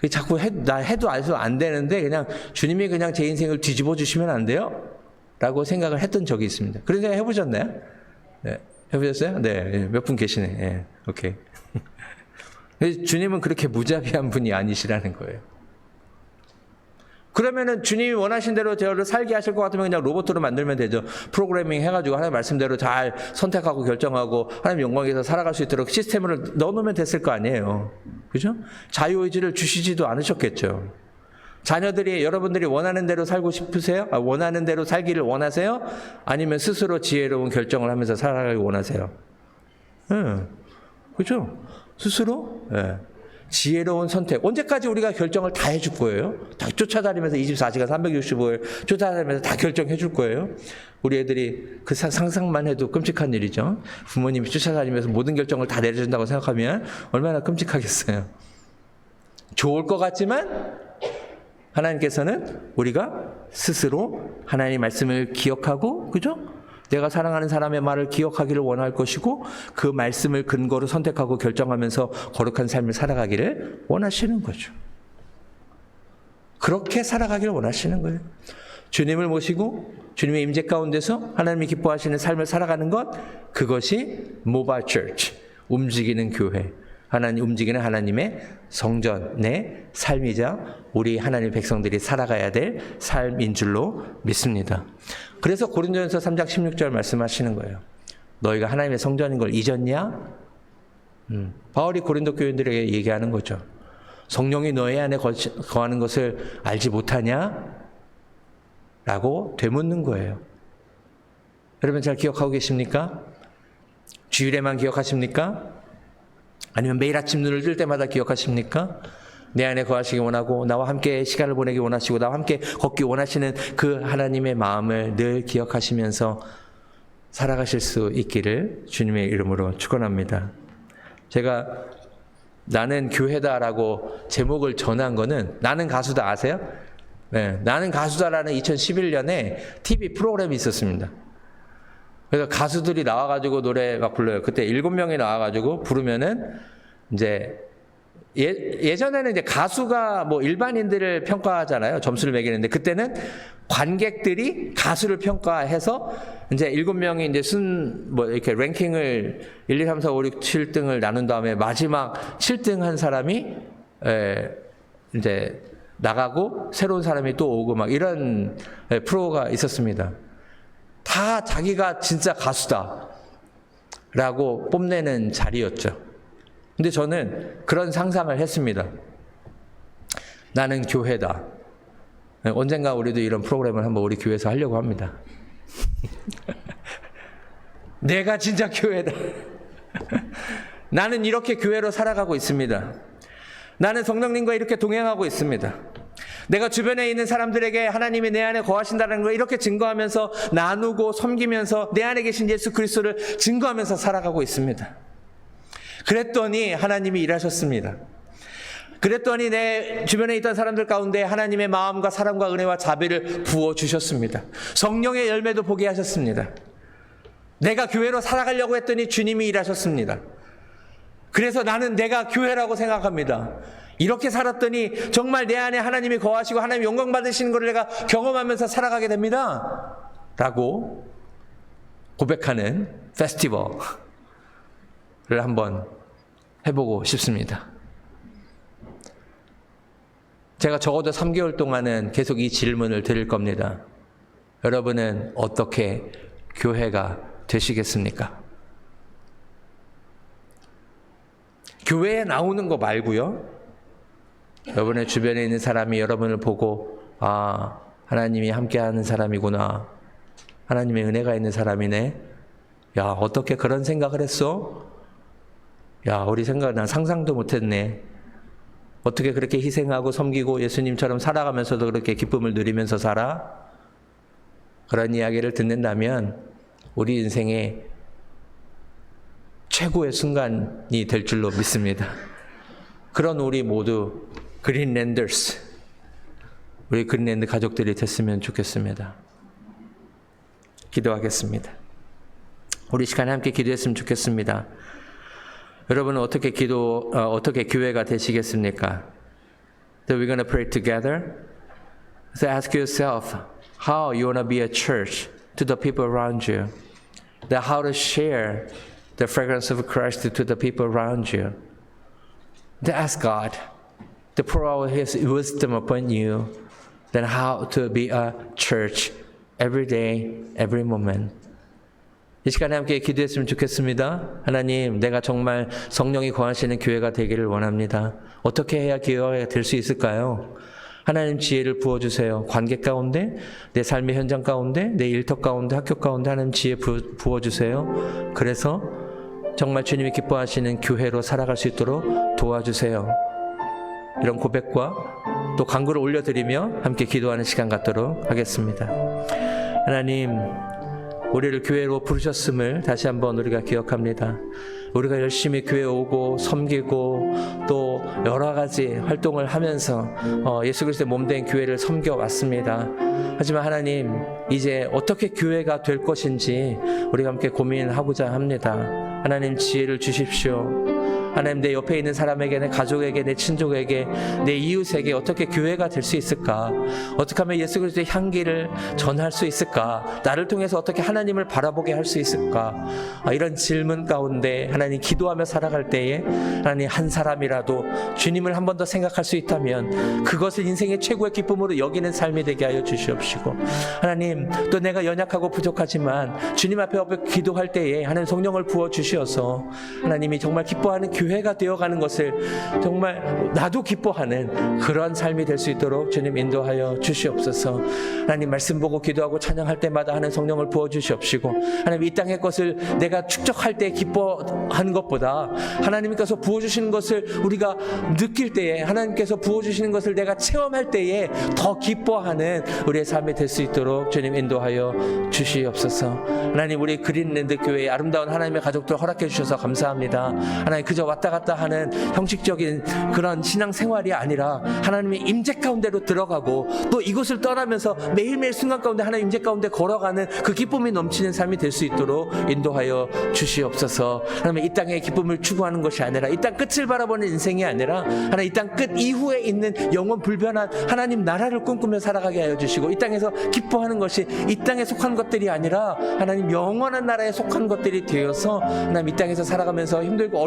자꾸 해도 안 되는데 그냥 주님이 그냥 제 인생을 뒤집어 주시면 안 돼요? 라고 생각을 했던 적이 있습니다. 그런 생각 해보셨나요? 네. 해보셨어요? 네. 몇 분 계시네. 네. 오케이. 주님은 그렇게 무자비한 분이 아니시라는 거예요. 그러면은 주님이 원하신 대로 저를 살게 하실 것 같으면 그냥 로봇으로 만들면 되죠. 프로그래밍 해가지고 하나님 말씀대로 잘 선택하고 결정하고 하나님 영광에서 살아갈 수 있도록 시스템을 넣어놓으면 됐을 거 아니에요. 그죠? 자유의지를 주시지도 않으셨겠죠. 자녀들이 여러분들이 원하는 대로 살고 싶으세요? 원하는 대로 살기를 원하세요? 아니면 스스로 지혜로운 결정을 하면서 살아가길 원하세요? 그죠? 스스로 지혜로운 선택. 언제까지 우리가 결정을 다 해줄 거예요? 다 쫓아다니면서 24시간 365일 쫓아다니면서 다 결정해 줄 거예요? 우리 애들이 그 상상만 해도 끔찍한 일이죠. 부모님이 쫓아다니면서 모든 결정을 다 내려준다고 생각하면 얼마나 끔찍하겠어요. 좋을 것 같지만 하나님께서는 우리가 스스로 하나님의 말씀을 기억하고, 그죠? 내가 사랑하는 사람의 말을 기억하기를 원할 것이고 그 말씀을 근거로 선택하고 결정하면서 거룩한 삶을 살아가기를 원하시는 거죠. 그렇게 살아가기를 원하시는 거예요. 주님을 모시고 주님의 임재 가운데서 하나님이 기뻐하시는 삶을 살아가는 것, 그것이 모바일 처치, 움직이는 교회, 움직이는 하나님의 성전의 삶이자 우리 하나님의 백성들이 살아가야 될 삶인 줄로 믿습니다. 그래서 고린도전서 3장 16절 말씀하시는 거예요. 너희가 하나님의 성전인 걸 잊었냐? 바울이 고린도 교인들에게 얘기하는 거죠. 성령이 너희 안에 거하는 것을 알지 못하냐? 라고 되묻는 거예요. 여러분 잘 기억하고 계십니까? 주일에만 기억하십니까? 아니면 매일 아침 눈을 뜰 때마다 기억하십니까? 내 안에 거하시기 원하고 나와 함께 시간을 보내기 원하시고 나와 함께 걷기 원하시는 그 하나님의 마음을 늘 기억하시면서 살아가실 수 있기를 주님의 이름으로 축원합니다. 제가 나는 교회다라고 제목을 전한 거는 나는 가수다 아세요? 네, 나는 가수다라는 2011년에 TV 프로그램이 있었습니다. 그래서 가수들이 나와가지고 노래 막 불러요. 그때 7명이 나와가지고 부르면은 이제 예전에는 이제 가수가 뭐 일반인들을 평가하잖아요. 점수를 매기는데 그때는 관객들이 가수를 평가해서 이제 7명이 이제 뭐 이렇게 랭킹을 1, 2, 3, 4, 5, 6, 7등을 나눈 다음에 마지막 7등 한 사람이 이제 나가고 새로운 사람이 또 오고 막 이런 프로가 있었습니다. 다 자기가 진짜 가수다 라고 뽐내는 자리였죠. 근데 저는 그런 상상을 했습니다. 나는 교회다. 언젠가 우리도 이런 프로그램을 한번 우리 교회에서 하려고 합니다. 내가 진짜 교회다. 나는 이렇게 교회로 살아가고 있습니다. 나는 성령님과 이렇게 동행하고 있습니다. 내가 주변에 있는 사람들에게 하나님이 내 안에 거하신다는 걸 이렇게 증거하면서 나누고 섬기면서 내 안에 계신 예수 그리스도를 증거하면서 살아가고 있습니다. 그랬더니 하나님이 일하셨습니다. 그랬더니 내 주변에 있던 사람들 가운데 하나님의 마음과 사랑과 은혜와 자비를 부어주셨습니다. 성령의 열매도 보게 하셨습니다. 내가 교회로 살아가려고 했더니 주님이 일하셨습니다. 그래서 나는 내가 교회라고 생각합니다. 이렇게 살았더니 정말 내 안에 하나님이 거하시고 하나님 영광 받으시는 것을 내가 경험하면서 살아가게 됩니다. 라고 고백하는 페스티벌을 한번 해보고 싶습니다. 제가 적어도 3개월 동안은 계속 이 질문을 드릴 겁니다. 여러분은 어떻게 교회가 되시겠습니까? 교회에 나오는 거 말고요. 여러분의 주변에 있는 사람이 여러분을 보고 아, 하나님이 함께하는 사람이구나. 하나님의 은혜가 있는 사람이네. 야, 어떻게 그런 생각을 했어? 야, 우리 난 상상도 못했네. 어떻게 그렇게 희생하고 섬기고 예수님처럼 살아가면서도 그렇게 기쁨을 누리면서 살아? 그런 이야기를 듣는다면 우리 인생의 최고의 순간이 될 줄로 믿습니다. 그런 우리 모두 그린랜더스, 우리 그린랜드 가족들이 됐으면 좋겠습니다. 기도하겠습니다. 우리 시간에 함께 기도했으면 좋겠습니다. 여러분은 어떻게 교회가 되시겠습니까? So we're going to pray together. So ask yourself how you want to be a church to the people around you. That how to share the fragrance of Christ to the people around you. To ask God to pour out His wisdom upon you. Then how to be a church every day, every moment. 이 시간에 함께 기도했으면 좋겠습니다. 하나님, 내가 정말 성령이 거하시는 교회가 되기를 원합니다. 어떻게 해야 교회가 될 수 있을까요? 하나님 지혜를 부어주세요. 관계 가운데, 내 삶의 현장 가운데, 내 일터 가운데, 학교 가운데 하나님 지혜 부어주세요. 그래서 정말 주님이 기뻐하시는 교회로 살아갈 수 있도록 도와주세요. 이런 고백과 또 간구를 올려드리며 함께 기도하는 시간 갖도록 하겠습니다. 하나님, 우리를 교회로 부르셨음을 다시 한번 우리가 기억합니다. 우리가 열심히 교회 오고 섬기고 또 여러 가지 활동을 하면서 예수 그리스도의 몸된 교회를 섬겨왔습니다. 하지만 하나님, 이제 어떻게 교회가 될 것인지 우리가 함께 고민하고자 합니다. 하나님, 지혜를 주십시오. 하나님, 내 옆에 있는 사람에게, 내 가족에게, 내 친족에게, 내 이웃에게 어떻게 교회가 될 수 있을까? 어떻게 하면 예수 그리스도의 향기를 전할 수 있을까? 나를 통해서 어떻게 하나님을 바라보게 할 수 있을까? 이런 질문 가운데 하나님 기도하며 살아갈 때에 하나님, 한 사람이라도 주님을 한 번 더 생각할 수 있다면 그것을 인생의 최고의 기쁨으로 여기는 삶이 되게 하여 주시옵시고, 하나님, 또 내가 연약하고 부족하지만 주님 앞에 기도할 때에 하나님 성령을 부어 주시어서 하나님이 정말 기뻐하는 교회가 되어가는 것을 정말 나도 기뻐하는 그런 삶이 될 수 있도록 주님 인도하여 주시옵소서. 하나님, 말씀 보고 기도하고 찬양할 때마다 하나님 성령을 부어 주시옵시고, 하나님 이 땅의 것을 내가 축적할 때 기뻐하는 것보다 하나님께서 부어주시는 것을 우리가 느낄 때에, 하나님께서 부어주시는 것을 내가 체험할 때에 더 기뻐하는 우리의 삶이 될 수 있도록 주님 인도하여 주시옵소서. 하나님, 우리 그린랜드 교회의 아름다운 하나님의 가족들 허락해 주셔서 감사합니다. 하나님, 그저 왔다 갔다 하는 형식적인 그런 신앙 생활이 아니라 하나님의 임재 가운데로 들어가고 또 이곳을 떠나면서 매일매일 순간 가운데 하나님 임재 가운데 걸어가는 그 기쁨이 넘치는 삶이 될 수 있도록 인도하여 주시옵소서. 하나님, 이 땅의 기쁨을 추구하는 것이 아니라, 이 땅 끝을 바라보는 인생이 아니라 하나님 이 땅 끝 이후에 있는 영원 불변한 하나님 나라를 꿈꾸며 살아가게 하여 주시고, 이 땅에서 기뻐하는 것이 이 땅에 속한 것들이 아니라 하나님 영원한 나라에 속한 것들이 되어서 하나님 이 땅에서 살아가면서 힘들고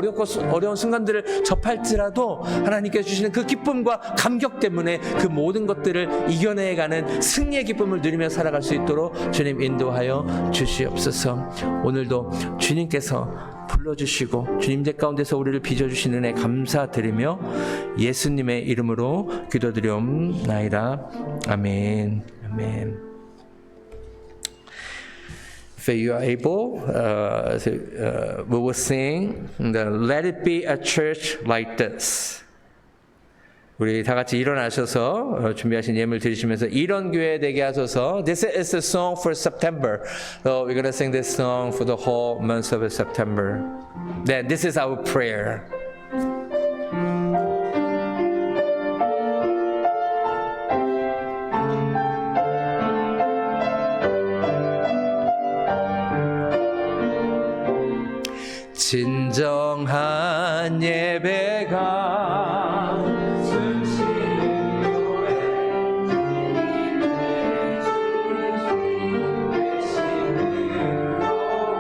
어려운 순간들을 접할지라도 하나님께서 주시는 그 기쁨과 감격 때문에 그 모든 것들을 이겨내가는 승리의 기쁨을 누리며 살아갈 수 있도록 주님 인도하여 주시옵소서. 오늘도 주님께서 불러주시고 주님의 가운데서 우리를 빚어주시는 은혜 감사드리며 예수님의 이름으로 기도드리옵나이다. 아멘. 아멘. If you are able, we will sing the Let It Be a Church Like This. 우리 다 같이 일어나셔서 준비하신 예물 드리시면서 이런 교회 되게 하소서. This is the song for September. So we're going to sing this song for the whole month of September. Then this is our prayer. 진정한 예배가 숨쉬는 교회,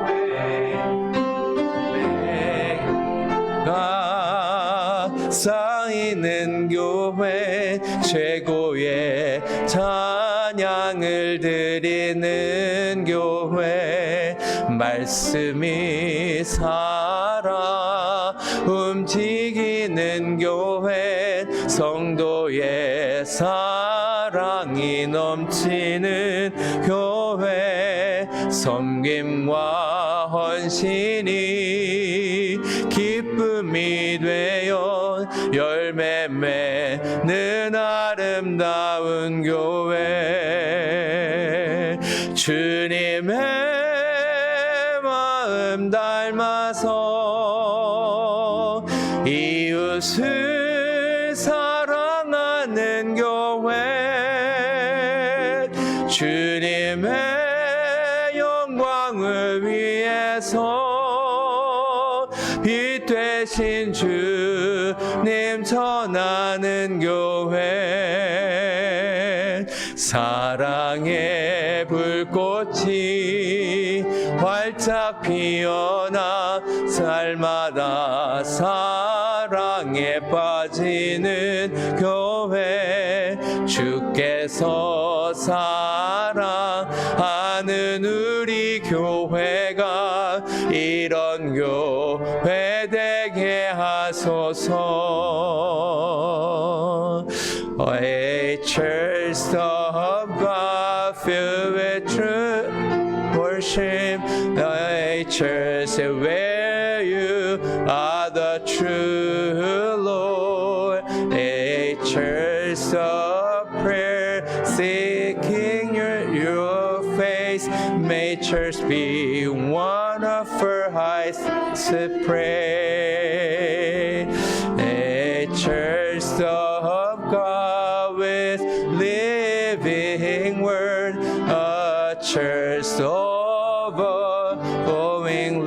내가 쌓이는 교회, 최고의 찬양을 드리는 교회, 말씀이 살아 움직이는 교회, 성도의 사랑이 넘치는 교회, 섬김과 헌신이 기쁨이 되어 열매 맺는 아름다운 교회, 주님의 마음 닮아서 이웃을 사랑하는 교회, 주님의 영광을 위해서 빛 되신 주님 전하는 교회, 사랑의 불꽃이 활짝 피어나 살마다 사랑에 빠지는 교회, 주께서 사랑하는 우리 교회가 이런 교회 되게 하소서. church of God filled with true worship, a church where you are the true Lord, a church of prayer seeking your face. May church be one of her heights to pray. A church of God with living word, a church overflowing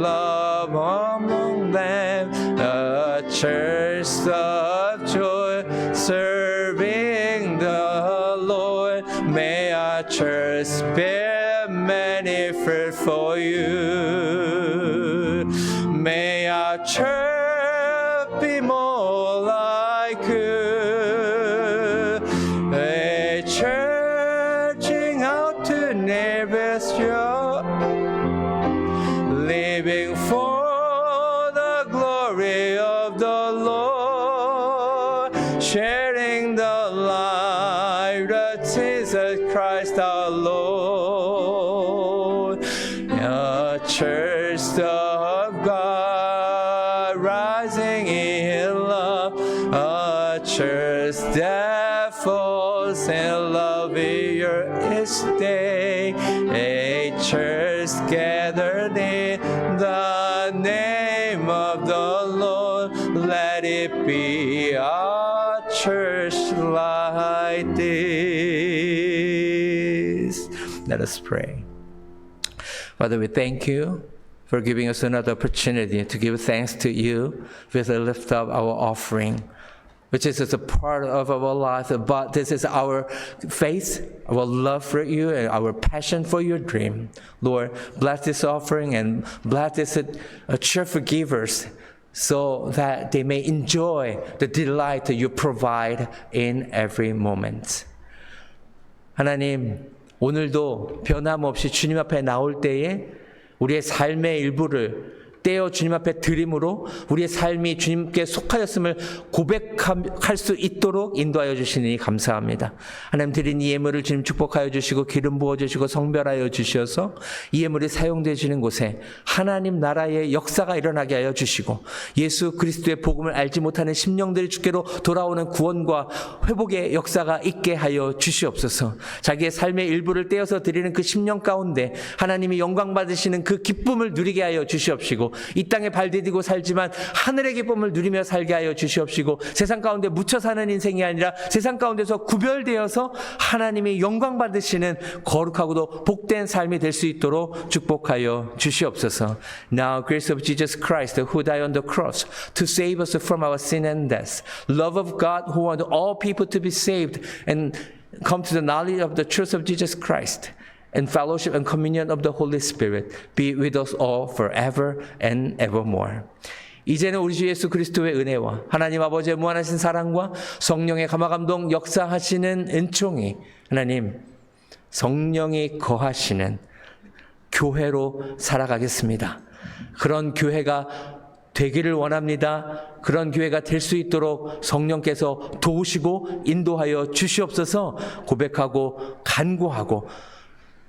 love among them, a church of joy serving the Lord. May our church bear many fruit for you. May our church be more like you, a churching out to neighbors, living for the glory of the Lord, sharing the life of Jesus Christ our Lord. A church of God rising in love, a church that falls in love here each day, a church gathered in the name of the Lord. Let it be our church like this. Let us pray. Father, we thank you for giving us another opportunity to give thanks to you with a lift up our offering, which is a part of our life, but this is our faith, our love for you, and our passion for your dream. Lord, bless this offering and bless this cheerful givers so that they may enjoy the delight that you provide in every moment. 하나님, 오늘도 변함없이 주님 앞에 나올 때에 우리의 삶의 일부를 떼어 주님 앞에 드림으로 우리의 삶이 주님께 속하였음을 고백할 수 있도록 인도하여 주시니 감사합니다. 하나님 드린 이 예물을 주님 축복하여 주시고 기름 부어주시고 성별하여 주셔서 이 예물이 사용되어지는 곳에 하나님 나라의 역사가 일어나게 하여 주시고 예수 그리스도의 복음을 알지 못하는 심령들이 주께로 돌아오는 구원과 회복의 역사가 있게 하여 주시옵소서. 자기의 삶의 일부를 떼어서 드리는 그 심령 가운데 하나님이 영광 받으시는 그 기쁨을 누리게 하여 주시옵시고 이 땅에 발디디고 살지만 하늘의 기쁨을 누리며 살게 하여 주시옵시고 세상 가운데 묻혀 사는 인생이 아니라 세상 가운데서 구별되어서 하나님이 영광 받으시는 거룩하고도 복된 삶이 될 수 있도록 축복하여 주시옵소서. Now grace of Jesus Christ who died on the cross to save us from our sin and death, love of God who wants all people to be saved and come to the knowledge of the truth of Jesus Christ, and fellowship and communion of the Holy Spirit be with us all forever and evermore. 이제는 우리 주 예수 그리스도의 은혜와 하나님 아버지의 무한하신 사랑과 성령의 감화감동 역사하시는 은총이 하나님 성령이 거하시는 교회로 살아가겠습니다. 그런 교회가 되기를 원합니다. 그런 교회가 될 수 있도록 성령께서 도우시고 인도하여 주시옵소서. 고백하고 간구하고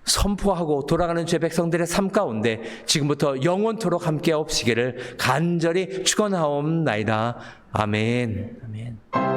선포하고 돌아가는 죄 백성들의 삶 가운데 지금부터 영원토록 함께 없시기를 간절히 축원하옵나이다. 아멘. 아멘.